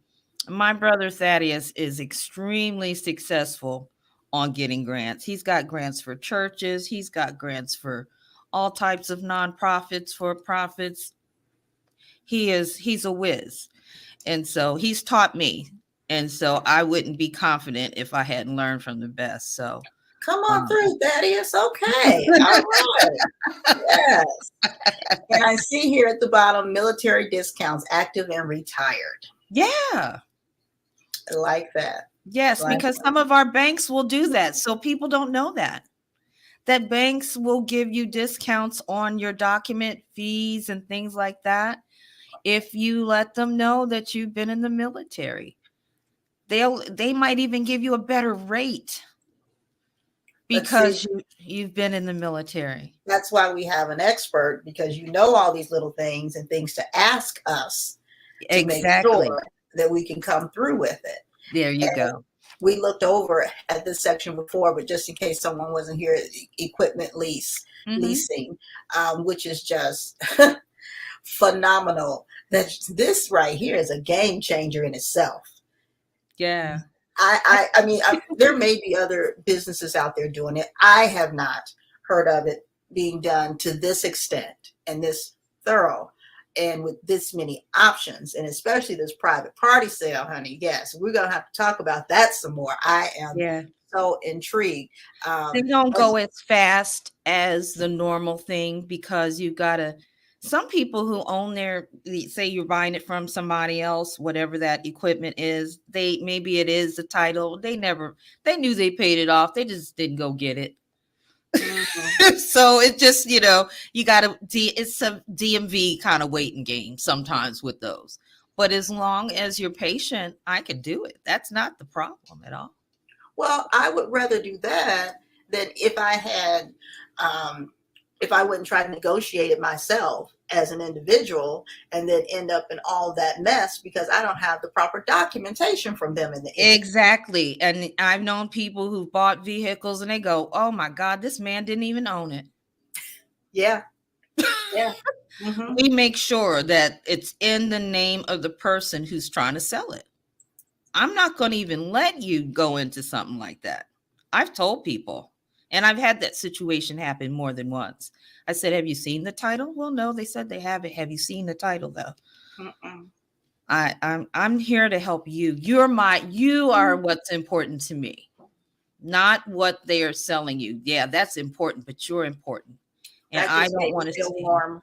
my brother Thaddeus is extremely successful on getting grants. He's got grants for churches. He's got grants for all types of nonprofits, for profits. He's a whiz. And so he's taught me. And so I wouldn't be confident if I hadn't learned from the best. So come on through, Thaddeus. Okay. All right. Yes. And I see here at the bottom, military discounts, active and retired. Yeah. I like that. Yes, because some of our banks will do that. So people don't know that. that banks will give you discounts on your document fees and things like that if you let them know that you've been in the military. They might even give you a better rate because you've been in the military. That's why we have an expert, because you know all these little things and things to ask us to Exactly. make sure that we can come through with it. There you go. We looked over at this section before, but just in case someone wasn't here, equipment leasing, which is just phenomenal. This right here is a game changer in itself. Yeah. I mean, there may be other businesses out there doing it. I have not heard of it being done to this extent and this thorough and with this many options, and especially this private party sale, honey. Yes, we're going to have to talk about that some more. I am so intrigued. They don't go as fast as the normal thing because you got to, some people who own say you're buying it from somebody else, whatever that equipment is, maybe it is the title. They knew they paid it off. They just didn't go get it. Mm-hmm. So it just, you got to, it's a DMV kind of waiting game sometimes with those. But as long as you're patient, I could do it. That's not the problem at all. Well, I would rather do that than if I had, if I wouldn't try to negotiate it myself as an individual and then end up in all that mess because I don't have the proper documentation from them in the end. Exactly. And I've known people who bought vehicles and they go, oh my God, this man didn't even own it. Yeah. Yeah. Mm-hmm. We make sure that it's in the name of the person who's trying to sell it. I'm not going to even let you go into something like that. I've told people. And I've had that situation happen more than once. I said, have you seen the title? Well, no, they said they haven't. Have you seen the title though? I'm here to help you. You are what's important to me, not what they are selling you. Yeah, that's important, but you're important. And I don't want to see warm.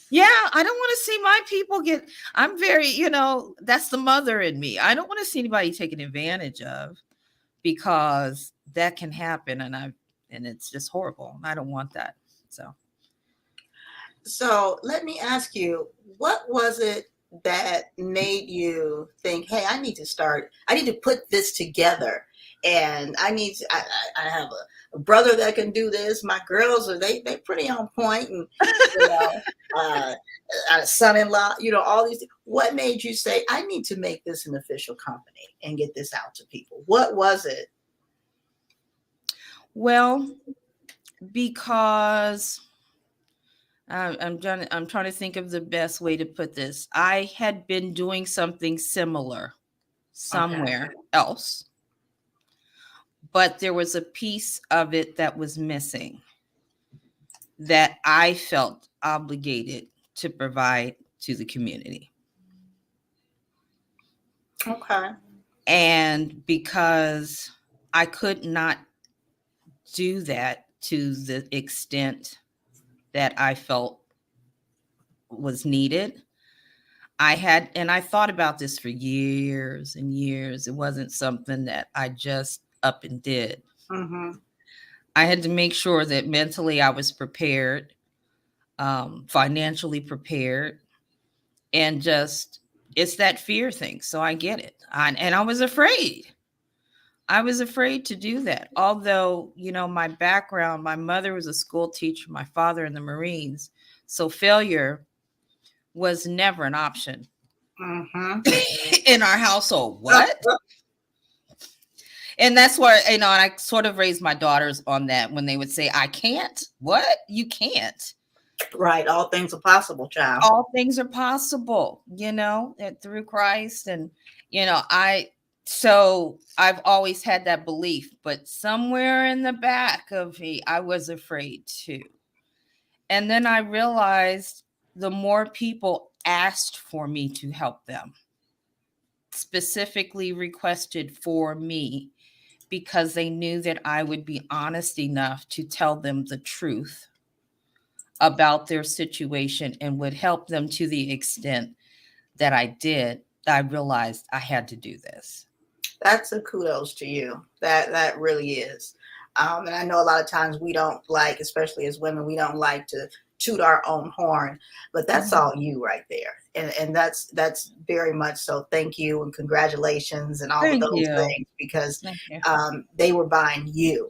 Yeah, I don't want to see my people I'm very, that's the mother in me. I don't want to see anybody taken advantage of because that can happen. And it's just horrible. I don't want that. So let me ask you, what was it that made you think, hey, I need to put this together, and I have a brother that can do this. My girls they pretty on point, and a son-in-law, all these things. What made you say, I need to make this an official company and get this out to people? What was it? Well, because I'm trying to think of the best way to put this. I had been doing something similar somewhere else, but there was a piece of it that was missing that I felt obligated to provide to the community. Okay. And because I could not do that to the extent that I felt was needed, I thought about this for years and years. It wasn't something that I just up and did. Mm-hmm. I had to make sure that mentally I was prepared, financially prepared, and just, it's that fear thing. So I get it. And I was afraid. I was afraid to do that. Although, my background, my mother was a school teacher, my father in the Marines. So failure was never an option in our household. What? And that's where, and I sort of raised my daughters on that when they would say, I can't. What? You can't. Right. All things are possible, child. All things are possible, through Christ. And, so I've always had that belief, but somewhere in the back of me, I was afraid too. And then I realized the more people asked for me to help them, specifically requested for me, because they knew that I would be honest enough to tell them the truth about their situation and would help them to the extent that I did, I realized I had to do this. That's a kudos to you. That really is. And I know a lot of times we don't like, especially as women, we don't like to toot our own horn, but that's all you right there. And that's very much so. Thank you and congratulations and all of Thank those you. things, because Thank you. they were buying you,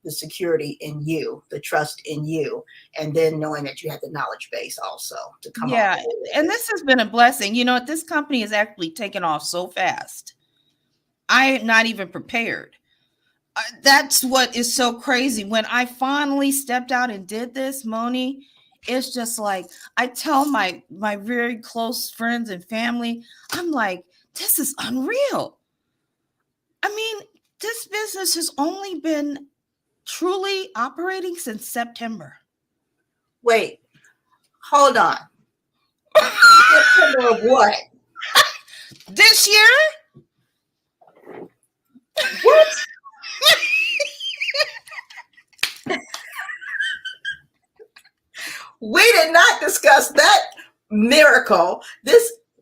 the security in you, the trust in you, and then knowing that you had the knowledge base also to come on. Yeah, and this has been a blessing. You know, this company has actually taken off so fast. I am not even prepared. That's what is so crazy. When I finally stepped out and did this, Moni, it's just like I tell my very close friends and family, I'm like, this is unreal. I mean, this business has only been truly operating since September. Wait, hold on. September of what? This year? What? We did not discuss that miracle.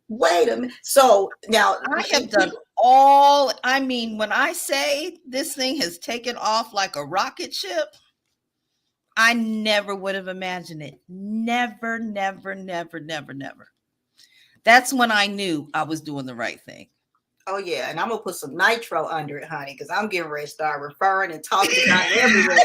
Wait a minute. So now I have done when I say this thing has taken off like a rocket ship, I never would have imagined it. Never, never, never, never, never. That's when I knew I was doing the right thing. Oh yeah, and I'm gonna put some nitro under it, honey, because I'm getting ready to start referring and talking about it everywhere.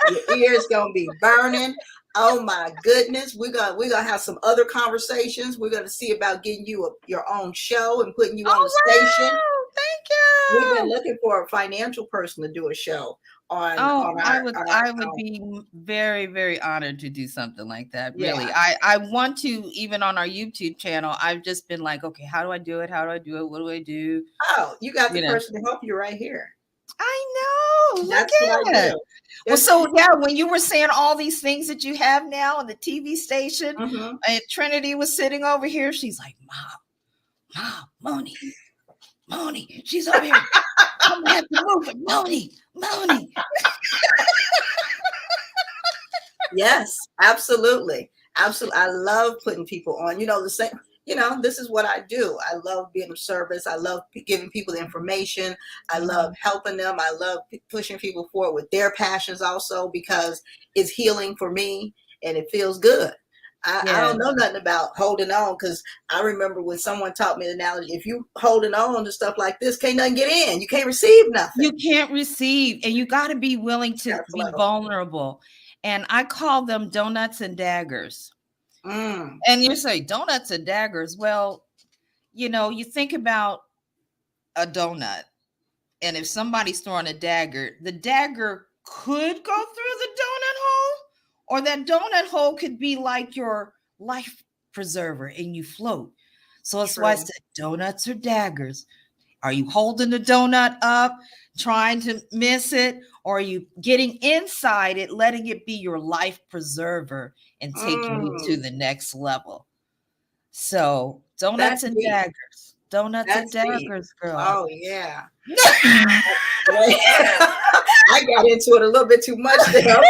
Your ears gonna be burning. Oh my goodness, we're gonna have some other conversations. We're gonna see about getting you your own show and putting you on the station. Thank you. We've been looking for a financial person to do a show on. I would be very, very honored to do something like that. Really, Yeah. I want to, even on our YouTube channel. I've just been like, okay, how do I do it? How do I do it? What do I do? Oh, you got the person to help you right here. I know. That's Look what at I it. do. Well, so yeah, when you were saying all these things that you have now on the TV station, and Trinity was sitting over here, she's like, Mom, Moni, she's over here. I'm gonna have to move it, Moni. Yes, absolutely. I love putting people on. The same. This is what I do. I love being of service. I love giving people the information. I love helping them. I love pushing people forward with their passions also, because it's healing for me and it feels good. I don't know nothing about holding on, because I remember when someone taught me the analogy, if you holding on to stuff like this, can't nothing get in. You can't receive nothing. You can't receive, and you got to be willing to be vulnerable. And I call them donuts and daggers. And you say donuts and daggers. Well, you think about a donut, and if somebody's throwing a dagger, the dagger could go through the donut hole, or that donut hole could be like your life preserver and you float. So that's why I said donuts or daggers. Are you holding the donut up, trying to miss it, or are you getting inside it, letting it be your life preserver and taking you to the next level? So donuts and daggers. Donuts and daggers, girl. Oh, yeah. I got into it a little bit too much there.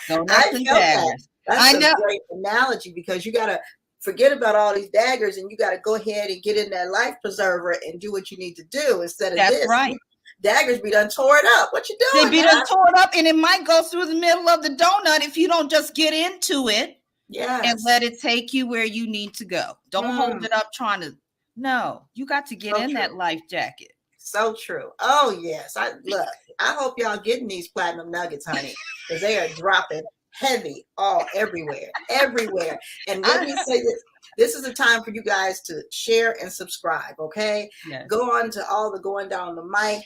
Donuts and daggers. That's a great analogy, because you got to forget about all these daggers and you got to go ahead and get in that life preserver and do what you need to do instead of this. That's right. Daggers be done tore it up. What you doing? They be done tore it up, and it might go through the middle of the donut if you don't just get into it and let it take you where you need to go. Don't hold it up trying to. No, you got to get in that life jacket. So true. Oh, yes. I hope y'all getting these platinum nuggets, honey, because they are dropping heavy everywhere. And let me say this is a time for you guys to share and subscribe, okay? Yes. Go on to all the Going Down the Mic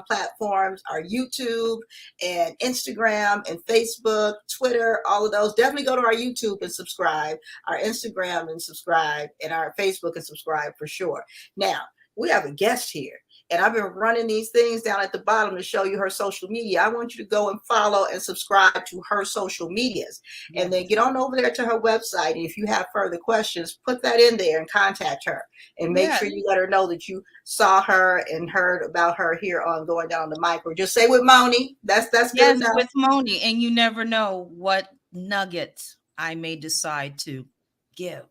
platforms, our YouTube and Instagram and Facebook, Twitter, all of those. Definitely go to our YouTube and subscribe, our Instagram and subscribe, and our Facebook and subscribe for sure. Now, we have a guest here. And I've been running these things down at the bottom to show you her social media. I want you to go and follow and subscribe to her social medias. Yes. And then get on over there to her website. And if you have further questions, put that in there and contact her. And make sure you let her know that you saw her and heard about her here on Going Down the Mic. Or just say with Moni. That's good enough. With Moni. And you never know what nuggets I may decide to give.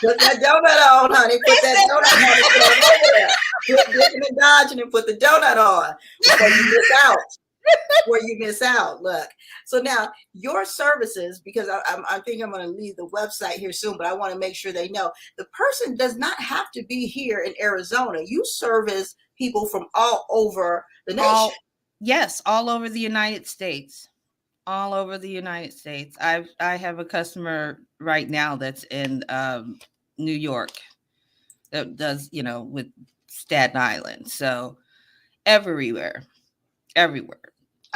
Put that donut on, honey. Put that donut on. Put it over there. Quit dipping and dodging and put the donut on before you miss out. Before you miss out. Look. So now your services, because I think I'm going to leave the website here soon, but I want to make sure they know the person does not have to be here in Arizona. You service people from all over the nation. Yes, all over the United States. All over the United States. I have a customer right now that's in New York that does, with Staten Island. So everywhere. I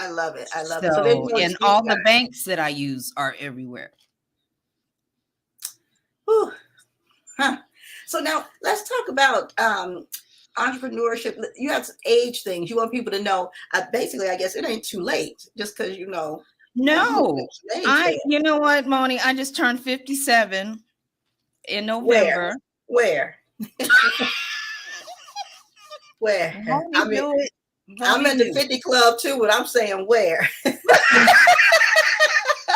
love it. I love it. So and all the banks that I use are everywhere. Whew. Huh. So now let's talk about entrepreneurship. You have some age things. You want people to know. Basically, I guess it ain't too late just because No, you know what, Moni? I just turned 57 in November. Where? Where? I'm in the 50 club too, but I'm saying where?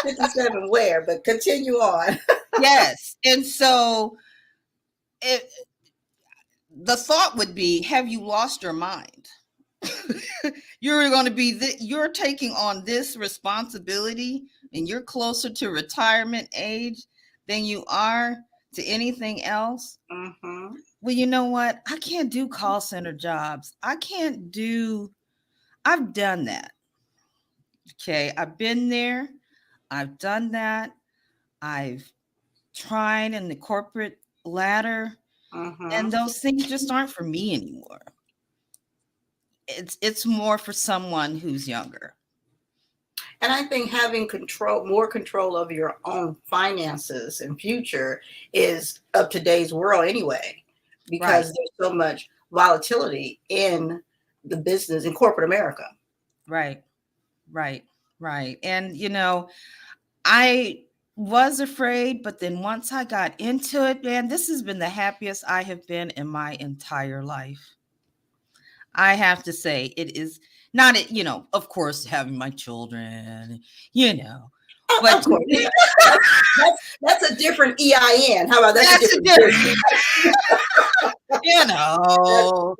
57 where? But continue on. Yes. And so the thought would be, have you lost your mind? You're going to be you're taking on this responsibility and you're closer to retirement age than you are to anything else. Mm-hmm. Well, you know what? I can't do call center jobs. I've done that. Okay. I've been there. I've done that. I've tried in the corporate ladder, and those things just aren't for me anymore. It's more for someone who's younger. And I think having more control of your own finances and future is of today's world anyway, because there's so much volatility in the business in corporate America. Right. And, I was afraid, but then once I got into it, man, this has been the happiest I have been in my entire life. I have to say, it is not, of course, having my children, but of course. that's a different EIN. How about that? That's a different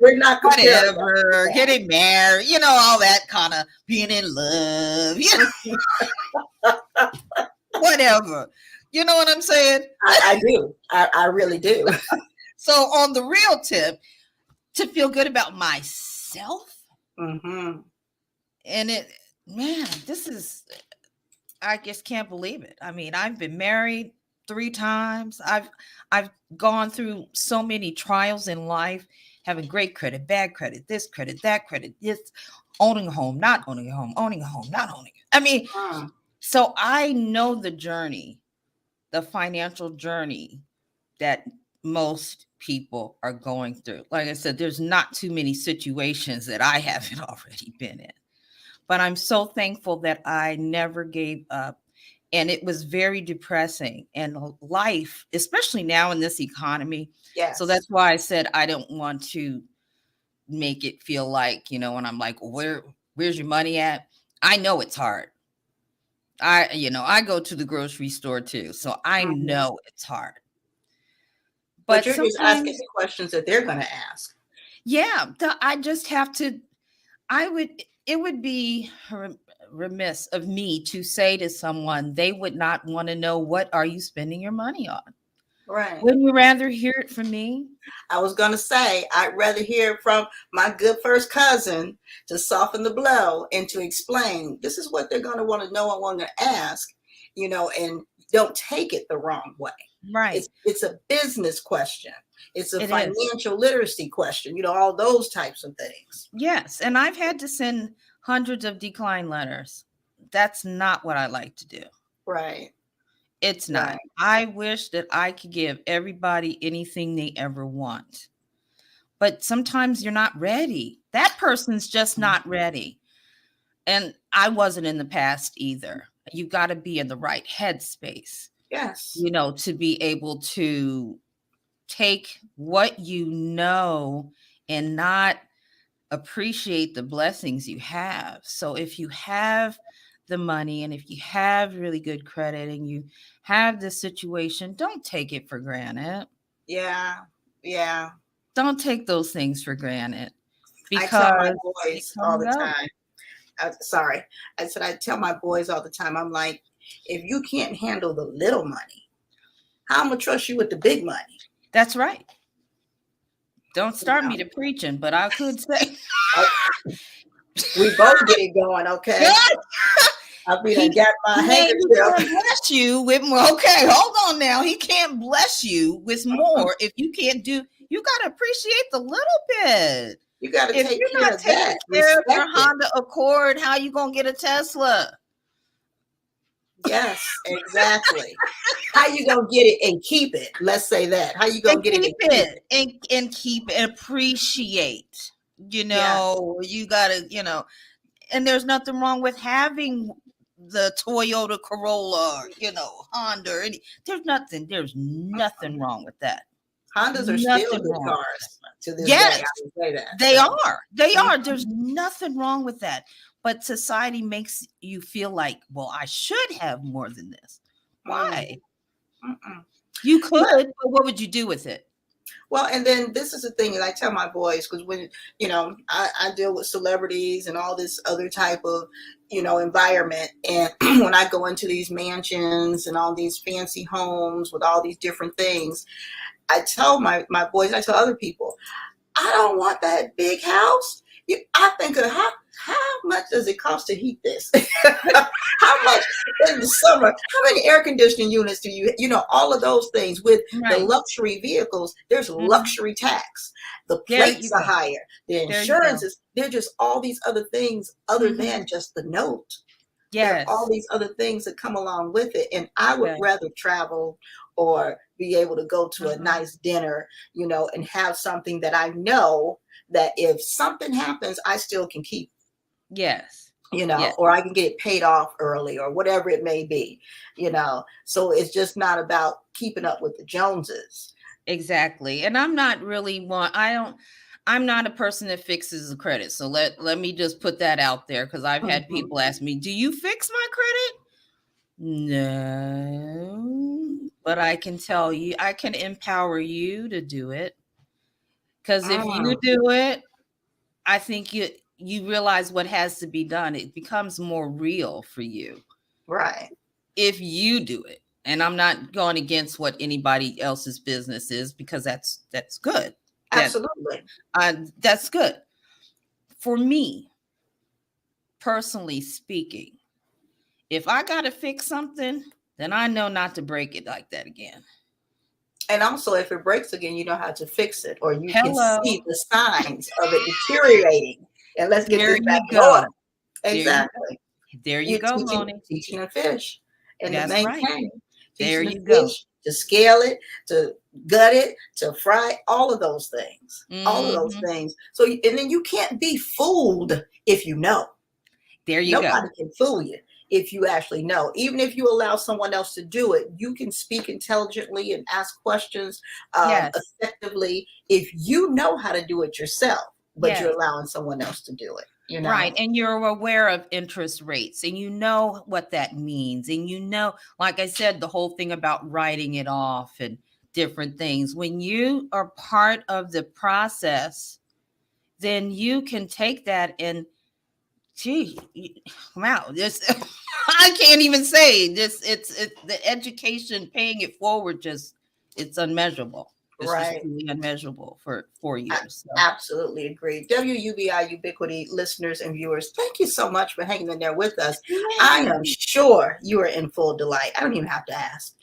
we're not whatever, getting married, all that kind of being in love, whatever. You know what I'm saying? I do. I really do. So on the real tip, to feel good about myself. Mm-hmm. And this is, I just can't believe it. I mean, I've been married 3 times. I've gone through so many trials in life, having great credit, bad credit, this credit, that credit, this, owning a home, not owning a home, owning a home, not owning it. I mean, so I know the journey, the financial journey that most people are going through. Like I said, there's not too many situations that I haven't already been in, but I'm so thankful that I never gave up. And it was very depressing, and life, especially now in this economy. Yes. So that's why I said, I don't want to make it feel like, when I'm like, where's your money at? I know it's hard. I go to the grocery store too. So I know it's hard. But you're just asking the questions that they're going to ask. Yeah. I just have to, it would be remiss of me to say to someone, they would not want to know, what are you spending your money on? Right. Wouldn't you rather hear it from me? I was going to say, I'd rather hear it from my good first cousin to soften the blow and to explain, this is what they're going to want to know and want to ask, and don't take it the wrong way. Right. It's a business question. It's a financial literacy question, all those types of things. Yes. And I've had to send hundreds of decline letters. That's not what I like to do. Right. It's not. Right. I wish that I could give everybody anything they ever want. But sometimes you're not ready. That person's just not ready. And I wasn't in the past either. You got to be in the right headspace. Yes. To be able to take what and not appreciate the blessings you have. So if you have the money and if you have really good credit and you have this situation, don't take it for granted. Yeah. Don't take those things for granted. I tell my Because boys come all and the go. time. Sorry. I said, I tell my boys all the time, I'm like, if you can't handle the little money, how am I gonna trust you with the big money? That's right. Don't You start know? me to preaching, but I could say We both get it going, okay? I'll be he, done got my he handkerchief. can't bless you with more. Okay, hold on now. He can't bless you with more if you can't do. You got to appreciate the little bit. You got to If take you're care not of taking that. care of Respect your it. Honda Accord, how you gonna get a Tesla? Yes, exactly. How you gonna get it and keep it? Let's say that. How you gonna And get keep it and keep it? and keep and appreciate. You Yeah. know, you gotta, and there's nothing wrong with having the Toyota Corolla, Honda. Or there's nothing wrong with that. Hondas are Nothing still good wrong. cars to this Yes, day. I would say that. They So, are. They are. There's nothing wrong with that. But society makes you feel like, well, I should have more than this. Why? You could, but what would you do with it? Well, and then this is the thing that I tell my boys, because when, I deal with celebrities and all this other type of, environment. And when I go into these mansions and all these fancy homes with all these different things, I tell my boys, I tell other people, I don't want that big house. I think of how much does it cost to heat this? How much in the summer? How many air conditioning units do all of those things with the luxury vehicles? There's luxury tax. The plates are higher. The insurance is, they're just all these other things other than just the note. There are all these other things that come along with it. And I would rather travel or be able to go to a nice dinner, and have something that I know that if something happens, I still can keep. Yes. Or I can get it paid off early or whatever it may be, So it's just not about keeping up with the Joneses. Exactly. And I'm not really I'm not a person that fixes the credit. So let me just put that out there, because I've had people ask me, do you fix my credit? No, but I can tell you, I can empower you to do it. Because if you do it, I think you realize what has to be done. It becomes more real for you. Right. If you do it. And I'm not going against what anybody else's business is, because that's good. Absolutely. That's good. For me, personally speaking, if I got to fix something, then I know not to break it like that again. And also, if it breaks again, you know how to fix it, or you can see the signs of it deteriorating. And let's get this back going. Exactly. There you go, Moni. Teaching a fish and That's to maintain. Right. There you go. To scale it, to gut it, to fry, all of those things. All of those things. So, and then you can't be fooled if you know. There you go. Nobody can fool you if you actually know. Even if you allow someone else to do it, you can speak intelligently and ask questions effectively if you know how to do it yourself, but you're allowing someone else to do it. Right. And you're aware of interest rates, and you know what that means. And like I said, the whole thing about writing it off and different things. When you are part of the process, then you can take that and wow, I can't even say this. It's the education, paying it forward, it's unmeasurable. It's just really unmeasurable for 4 years. So. Absolutely agree. WUBI Ubiquity listeners and viewers, thank you so much for hanging in there with us. Yeah. I am sure you are in full delight. I don't even have to ask.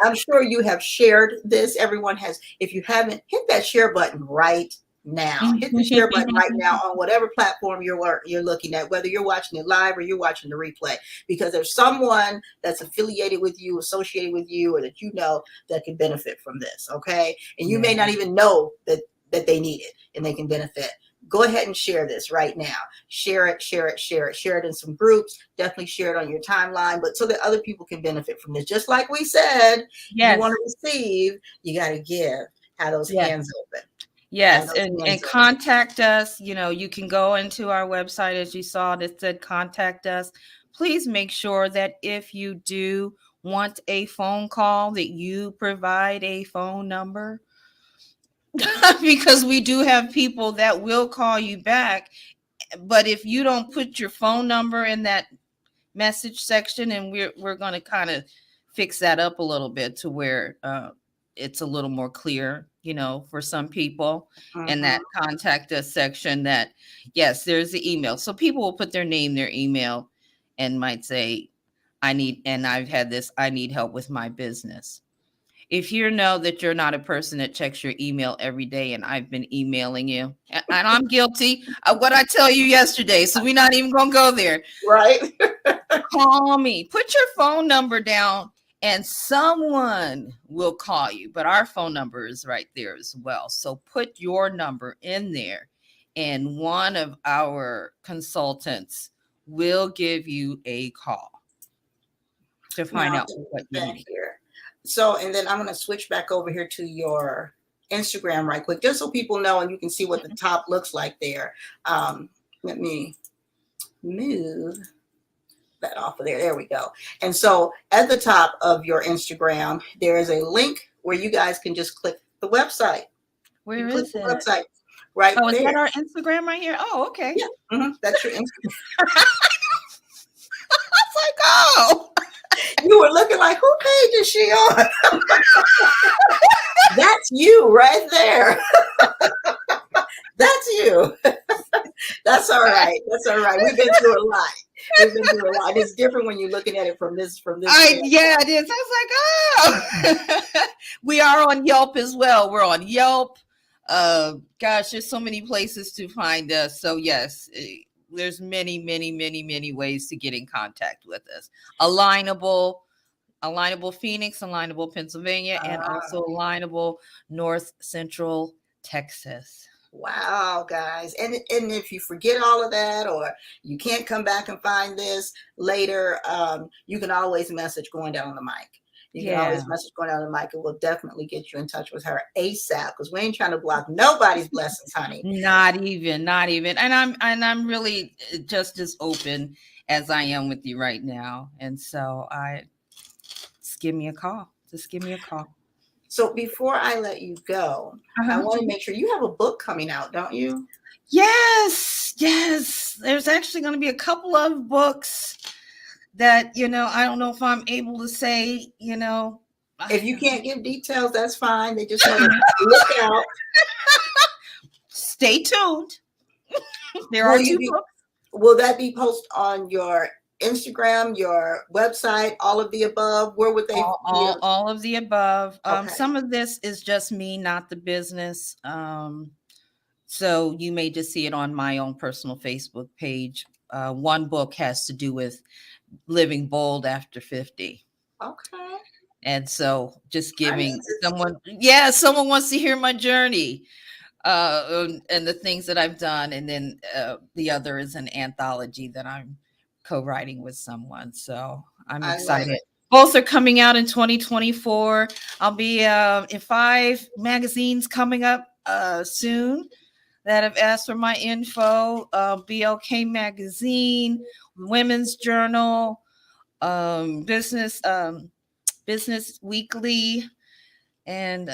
I'm sure you have shared this. Everyone has. If you haven't, hit that share button right now. Hit the share button right now on whatever platform you're looking at, whether you're watching it live or you're watching the replay, because there's someone that's affiliated with you, associated with you, or that that can benefit from this. Okay. And you may not even know that they need it and they can benefit. Go ahead and share this right now. Share it in some groups. Definitely share it on your timeline, but so that other people can benefit from this. Just like we said, you want to receive, you got to give. Have those hands open. Yes, and contact us. You can go into our website, as you saw, that said contact us. Please make sure that if you do want a phone call, that you provide a phone number. Because we do have people that will call you back. But if you don't put your phone number in that message section, and we're going to kind of fix that up a little bit to where it's a little more clear, for some people, in that contact us section, that yes, there's the email. So people will put their name, their email, and might say, I need help with my business. If you know that you're not a person that checks your email every day, and I've been emailing you, and I'm guilty of what I tell you yesterday, so we're not even going to go there. Right. Call me. Put your phone number down, and someone will call you. But our phone number is right there as well. So put your number in there, and one of our consultants will give you a call to find out what you need. So, and then I'm going to switch back over here to your Instagram right quick, just so people know and you can see what the top looks like there. Let me move that off of there. There we go. And so at the top of your Instagram, there is a link where you guys can just click the website. Where is it? Website right there. Is that our Instagram right here? Oh, okay. Yeah, that's your Instagram. I was like, oh. You were looking like, who page is she on? That's you right there. That's you. That's all right. That's all right. We've been through a lot. It's different when you're looking at it from this. Yeah, it is. I was like, oh. We are on Yelp as well. We're on Yelp. Gosh, there's so many places to find us. So yes, there's many ways to get in contact with us. Alignable Phoenix, Alignable Pennsylvania, and also Alignable North Central Texas. Wow, guys. And if you forget all of that, or you can't come back and find this later, you can always message going down on the mic. You can always message going down the mic, and we'll definitely get you in touch with her ASAP, because we ain't trying to block nobody's blessings, honey. Not even. And I'm really just as open as I am with you right now. And so just give me a call. So before I let you go, I want to make sure you have a book coming out, don't you? Yes. There's actually going to be a couple of books that, I don't know if I'm able to say, If you can't give details, that's fine. They just want to look out. Stay tuned. There are two books. Will that be posted on your Instagram, your website, all of the above? Where would they? All of the above. Okay. Some of this is just me, not the business. So you may just see it on my own personal Facebook page. One book has to do with living bold after 50. Okay. And so just giving someone wants to hear my journey and the things that I've done. And then the other is an anthology that I'm co-writing with someone. So I'm excited. Both are coming out in 2024. I'll be in 5 magazines coming up soon that have asked for my info. BLK Magazine, Women's Journal, Business Weekly, and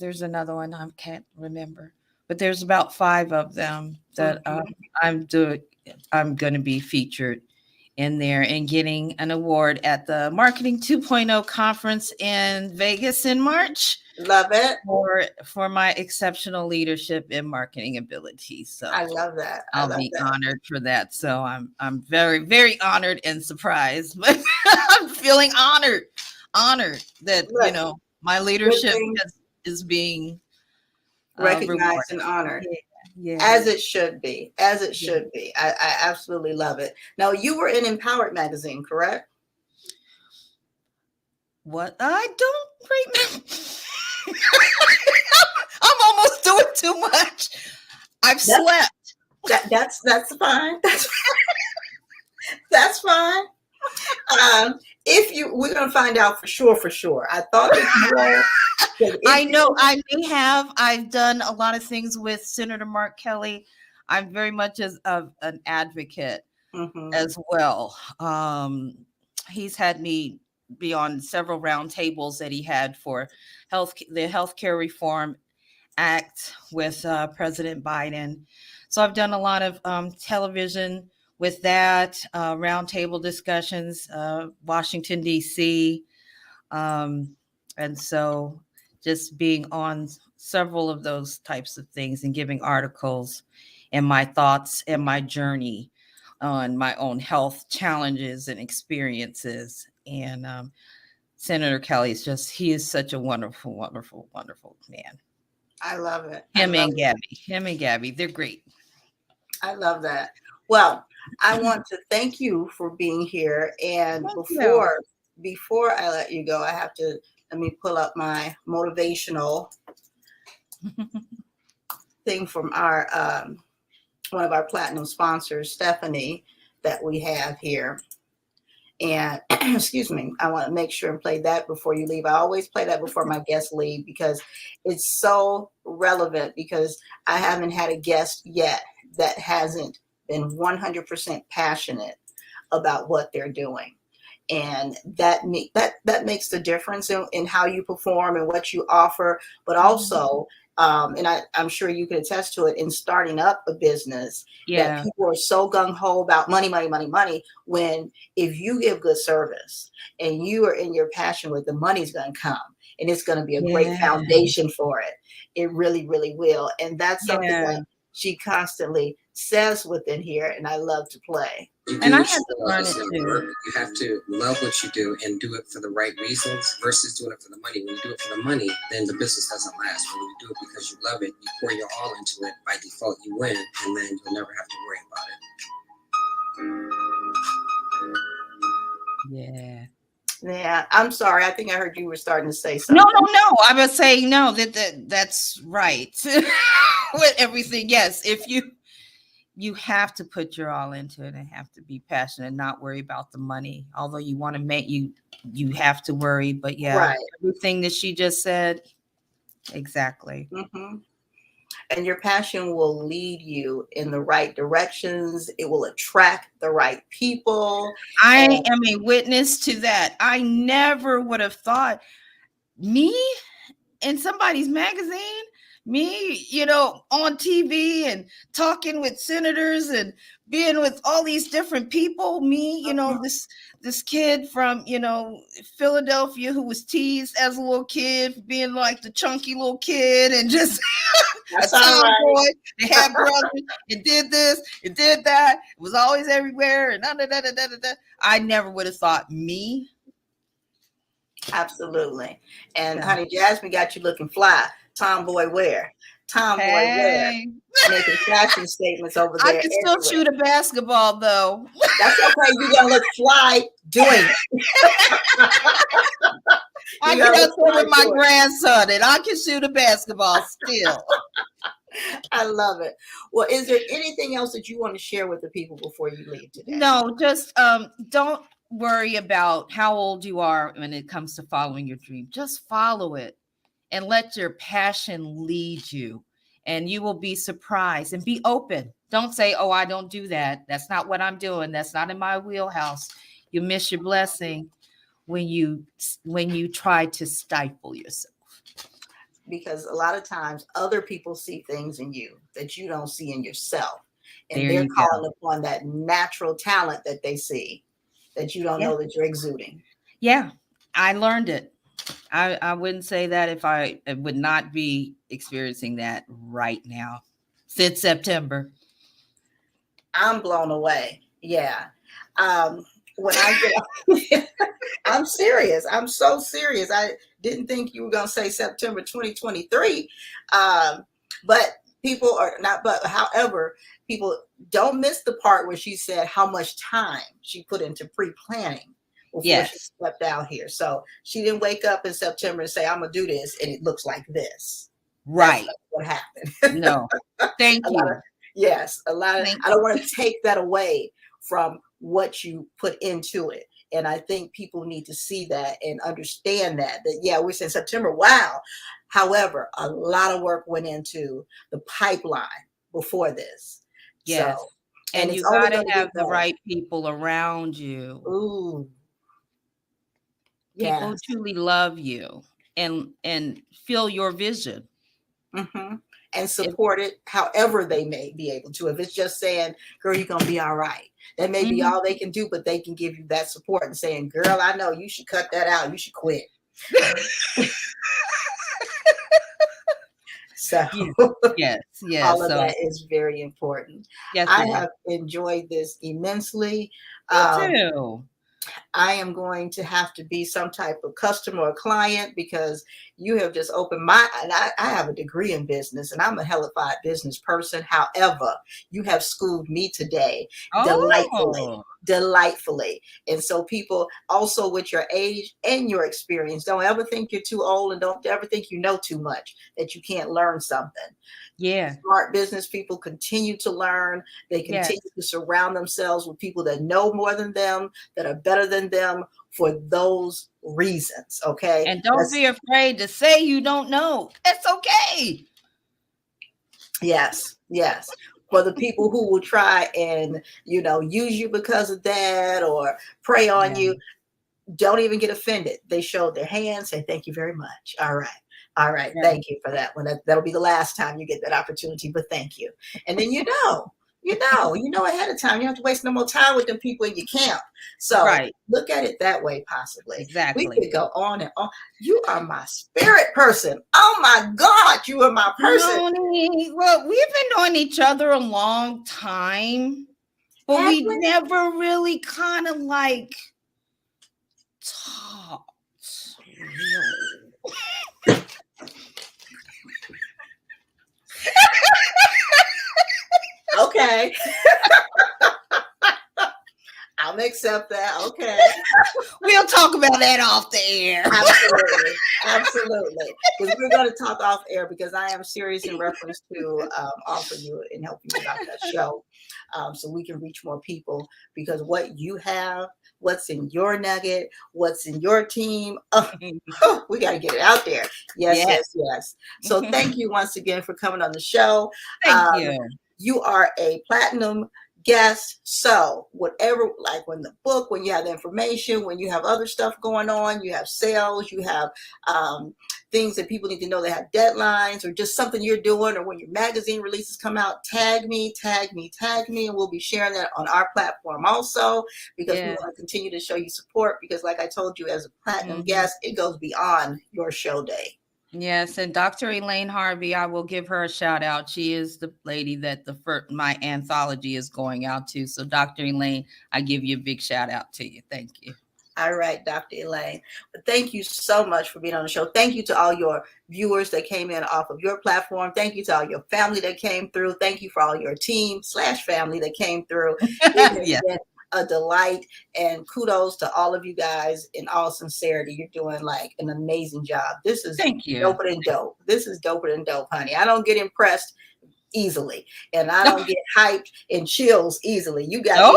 there's another one I can't remember. But there's about 5 of them that I'm going to be featured in there and getting an award at the Marketing 2.0 conference in Vegas in March. Love it. For my exceptional leadership and marketing abilities. So I love that. I'll be honored for that. So I'm very, very honored and surprised, but I'm feeling honored that, my leadership is being recognized and honored. Yeah. As it should be. I absolutely love it. Now, you were in Empowered magazine, correct? What? I don't remember. I'm almost doing too much. I've slept. That's fine. That's fine. We're gonna find out for sure. I thought that you were. I know I may have. I've done a lot of things with Senator Mark Kelly. I'm very much an advocate as well. He's had me be on several roundtables that he had for the Healthcare Reform Act with President Biden. So I've done a lot of television with that, roundtable discussions, Washington, D.C. And so just being on several of those types of things and giving articles and my thoughts and my journey on my own health challenges and experiences. And Senator Kelly he is such a wonderful, wonderful, wonderful man. I love it. Him and Gabby, they're great. I love that. Well, I want to thank you for being here. And before I let you go, let me pull up my motivational thing from our one of our platinum sponsors, Stephanie, that we have here. And excuse me, I want to make sure and play that before you leave. I always play that before my guests leave because it's so relevant, because I haven't had a guest yet that hasn't been 100% passionate about what they're doing. And that makes the difference in how you perform and what you offer, but also, and I'm sure you could attest to it, in starting up a business, that people are so gung-ho about money, when if you give good service and you are in your passion with, the money's going to come, and it's going to be a great foundation for it. It really, really will. And that's something that she constantly says within here, and I love to play. And I had to learn it too. You have to love what you do and do it for the right reasons versus doing it for the money. When you do it for the money, then the business doesn't last. When you do it because you love it, you pour your all into it, by default you win, and then you'll never have to worry about it. Yeah, I'm sorry. I think I heard you were starting to say something. No. I was saying no. That's right. With everything, yes. If you have to put your all into it and have to be passionate and not worry about the money. Although you want to make you have to worry, but everything that she just said, exactly. Mm-hmm. And your passion will lead you in the right directions. It will attract the right people. I am a witness to that. I never would have thought me in somebody's magazine, me, on TV and talking with senators and being with all these different people, me, this kid from, Philadelphia who was teased as a little kid, being like the chunky little kid and just a tomboy. They had brothers. It did this, it did that. It was always everywhere. And I never would have thought me. Absolutely. And honey, Jasmine got you looking fly. Tomboy wear. Wear. Making fashion statements over there. I can still shoot a basketball though. That's okay. You're gonna look fly doing it. I can do with my grandson, and I can shoot a basketball still. I love it. Well, is there anything else that you want to share with the people before you leave today? No, just don't worry about how old you are when it comes to following your dream. Just follow it and let your passion lead you, and you will be surprised. And be open. Don't say, oh, I don't do that. That's not what I'm doing. That's not in my wheelhouse. You miss your blessing when you try to stifle yourself. Because a lot of times other people see things in you that you don't see in yourself. And there they're calling upon that natural talent that they see that you don't know that you're exuding. Yeah, I learned it. I wouldn't say that if I would not be experiencing that right now since September. I'm blown away. Yeah. When I get, I'm serious. I'm so serious. I didn't think you were going to say September 2023. But people are not, however, people don't miss the part where she said how much time she put into pre-planning before she stepped out here. So she didn't wake up in September and say, I'm going to do this, and it looks like this. Right. That's what happened. No. Thank you. A lot of, I don't want to take that away from what you put into it. And I think people need to see that and understand that we're saying September, wow. However, a lot of work went into the pipeline before this. Yes. So, and you got to have the right people around you. Ooh. People who Yes. truly love you and feel your vision. And support it however they may be able to. If it's just saying, girl, you're going to be all right. That may be all they can do, but they can give you that support and saying, girl, I know you should cut that out. You should quit. So Yes. all of that is very important. Yes, I have enjoyed this immensely. Me too. I am going to have to be some type of customer or client because you have just opened my, and I have a degree in business and I'm a hellified business person. However, you have schooled me today delightfully. And so people also with your age and your experience, don't ever think you're too old and don't ever think you know too much, that you can't learn something. Yeah. Smart business people continue to learn. They continue to surround themselves with people that know more than them, that are better than them for those reasons. Okay. And don't be afraid to say you don't know. It's okay. Yes. Yes. For the people who will try and, use you because of that or prey on you, don't even get offended. They showed their hand, say, thank you very much. All right. All right. Yeah. Thank you for that one. That'll be the last time you get that opportunity, but thank you. And then, you know ahead of time. You don't have to waste no more time with them people in your camp. So look at it that way, possibly. Exactly. We could go on and on. You are my spirit person. Oh my God, you are my person. Well, we've been knowing each other a long time, but we never really kind of like talked. Okay. I'll accept that. Okay. We'll talk about that off the air. Absolutely. Because we're going to talk off air because I am serious in reference to offering you and helping you about that show so we can reach more people because what you have, what's in your nugget, what's in your team, we got to get it out there. Yes. So thank you once again for coming on the show. Thank you. You are a platinum guest. So whatever, like when you have the information, when you have other stuff going on, you have sales, you have things that people need to know, they have deadlines or just something you're doing, or when your magazine releases come out, tag me, and we'll be sharing that on our platform also because we want to continue to show you support because like I told you, as a platinum guest, it goes beyond your show day. Yes, and Dr. Elaine Harvey, I will give her a shout out. She is the lady that my anthology is going out to. So Dr. Elaine, I give you a big shout out to you. Thank you. All right, Dr. Elaine. Thank you so much for being on the show. Thank you to all your viewers that came in off of your platform. Thank you to all your family that came through. Thank you for all your team/family that came through. It has been a delight, and kudos to all of you guys. In all sincerity, you're doing like an amazing job. This is doper than dope. This is doper than dope, honey. I don't get impressed easily, and I don't get hyped and chills easily. You got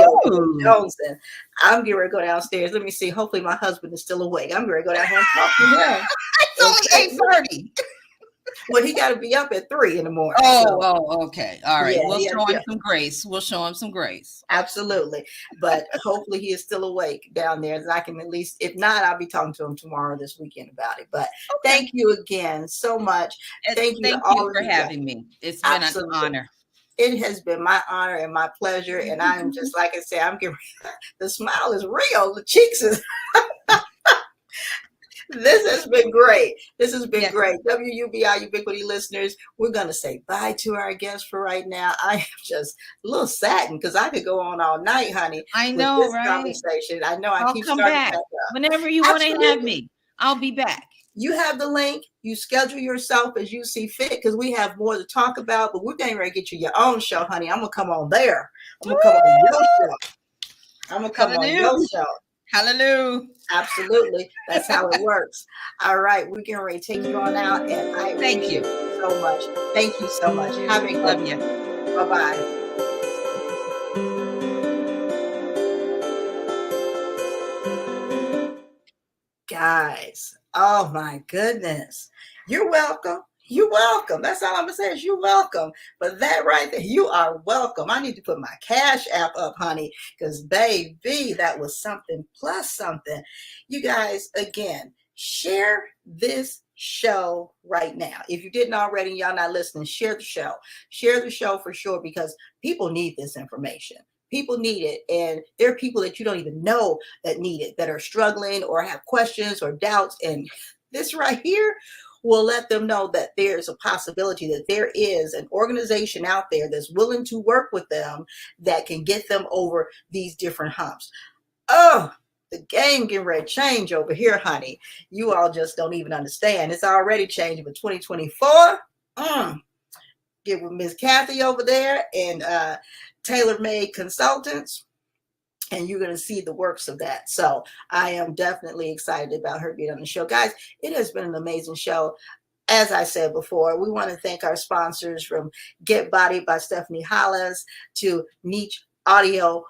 Jones, and I'm getting ready to go downstairs. Let me see. Hopefully, my husband is still awake. I'm going to go down here and talk to him. It's only 8:30. Well, he got to be up at 3 in the morning. Okay. All right. We'll show him some grace. We'll show him some grace. Absolutely. But hopefully he is still awake down there. And I can at least, if not, I'll be talking to him tomorrow this weekend about it. But thank you again so much. Thank you for having me. It's been an honor. It has been my honor and my pleasure. And I'm just, like I said, the smile is real. The cheeks is... This has been great. Great. WUBI Ubiquity listeners, we're going to say bye to our guests for right now. I am just a little saddened because I could go on all night, honey. I know, with this conversation. I know I'll keep come starting back. Whenever you want to have me, I'll be back. You have the link. You schedule yourself as you see fit because we have more to talk about, but we're getting ready to get you your own show, honey. I'm going to come on there. I'm going to come on your show. Hallelujah. Absolutely. That's how it works. All right. We're getting ready to take you on out. And I thank you so much. Thank you so much. Have a good love you. Bye-bye. Guys, oh my goodness. You're welcome. You're welcome. That's all I'm gonna say is you're welcome. But that right there, you are welcome. I need to put my Cash App up, honey, because baby, that was something plus something. You guys, again, share this show right now. If you didn't already, y'all not listening, share the show. Share the show for sure, because people need this information. People need it. And there are people that you don't even know that need it, that are struggling or have questions or doubts. And this right here will let them know that there's a possibility that there is an organization out there that's willing to work with them that can get them over these different humps. Oh, the game getting ready to change over here, honey. You all just don't even understand. It's already changing for 2024. Get with Miss Kathy over there and Taylormade Consultants, and you're going to see the works of that. So I am definitely excited about her being on the show. Guys, it has been an amazing show. As I said before, we want to thank our sponsors, from Get Body by Stephanie Hollis to Niche Audio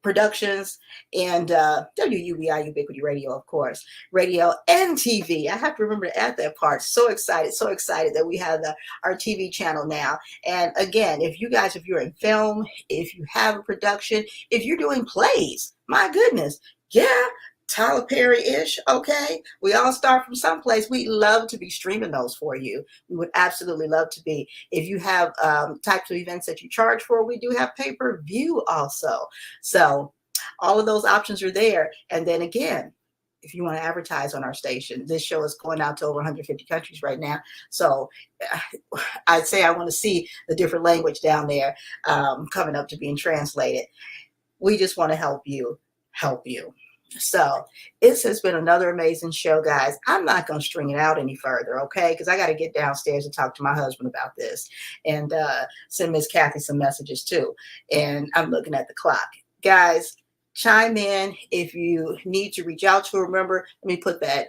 Productions and WUBI Ubiquity Radio, of course, radio and TV. I have to remember to add that part. So excited that we have our TV channel now. And again, if you're in film, if you have a production, if you're doing plays, my goodness, yeah, Tyler Perry-ish, okay? We all start from someplace. We'd love to be streaming those for you. We would absolutely love to be. If you have types of events that you charge for, we do have pay-per-view also. So all of those options are there. And then again, if you want to advertise on our station, this show is going out to over 150 countries right now. So I'd say I want to see the different language down there coming up to being translated. We just want to help you. So this has been another amazing show, guys. I'm not going to string it out any further, okay? Because I got to get downstairs and talk to my husband about this and send Miss Kathy some messages too. And I'm looking at the clock. Guys, chime in if you need to reach out to her. Remember, let me put that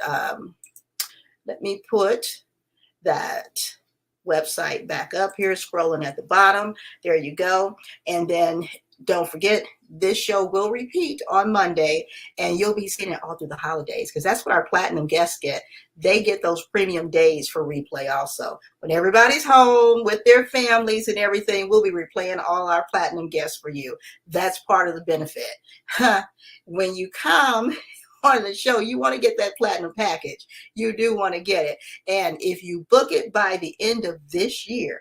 website back up here, scrolling at the bottom. There you go. And then don't forget, this show will repeat on Monday, and you'll be seeing it all through the holidays, because that's what our platinum guests get. They get those premium days for replay also. When everybody's home with their families and everything, we'll be replaying all our platinum guests for you. That's part of the benefit. When you come on the show, you want to get that platinum package. You do want to get it. And if you book it by the end of this year,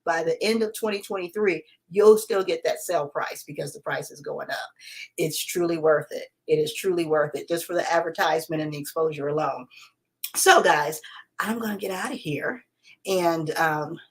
by the end of 2023, you'll still get that sale price, because the price is going up. It's truly worth it. It is truly worth it, just for the advertisement and the exposure alone. So guys, I'm going to get out of here and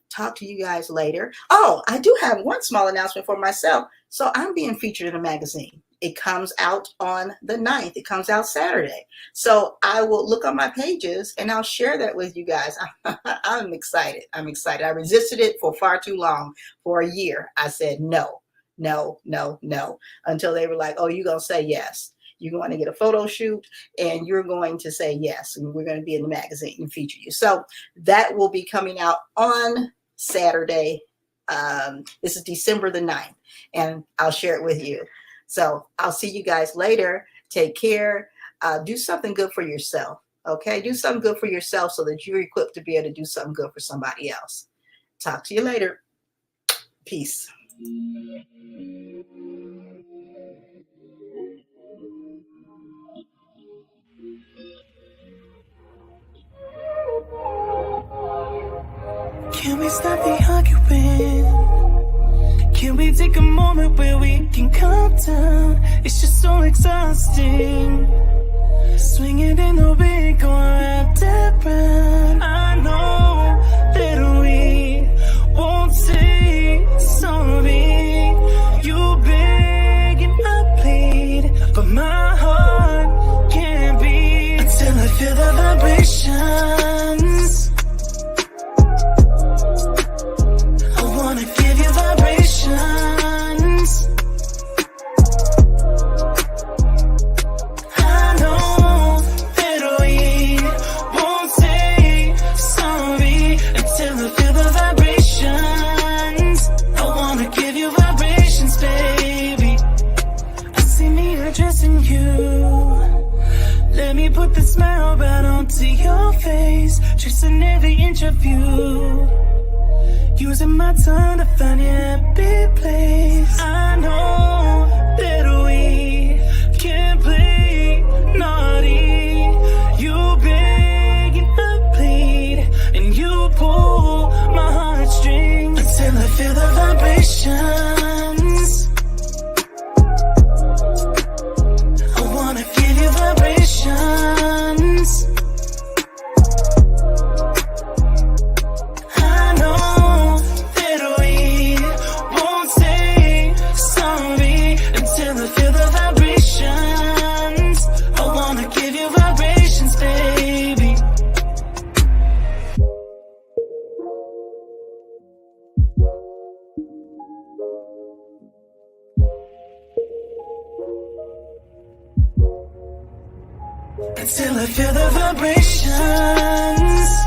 talk to you guys later. Oh, I do have one small announcement for myself. So I'm being featured in a magazine. It comes out on the 9th. It comes out Saturday. So I will look on my pages and I'll share that with you guys. I'm excited. I resisted it for far too long. For a year, I said no, until they were like, oh, you're going to say yes. You're going to get a photo shoot and you're going to say yes. And we're going to be in the magazine and feature you. So that will be coming out on Saturday. This is December the 9th, and I'll share it with you. So I'll see you guys later. Take care. Do something good for yourself. Okay. Do something good for yourself so that you're equipped to be able to do something good for somebody else. Talk to you later. Peace. Can we stop the arguing? Can we take a moment where we can calm down? It's just so exhausting. Swinging in the wind, going round and round. I know that we won't say sorry. You beg and I plead, but my heart can't beat until I feel the vibrations. I wanna give you vibrations. I know that we won't say sorry until I feel the vibrations. I wanna give you vibrations, baby. I see me addressing you. Let me put the smile right onto your face, tracing every inch of you, using my tongue to find your happy place. I know that we can't play naughty. You beg and I plead, and you pull my heartstrings until I feel the vibrations. I wanna give you vibrations. I know that we won't say sorry until I feel the vibrations. I wanna give you vibrations, baby. Until I feel the vibrations.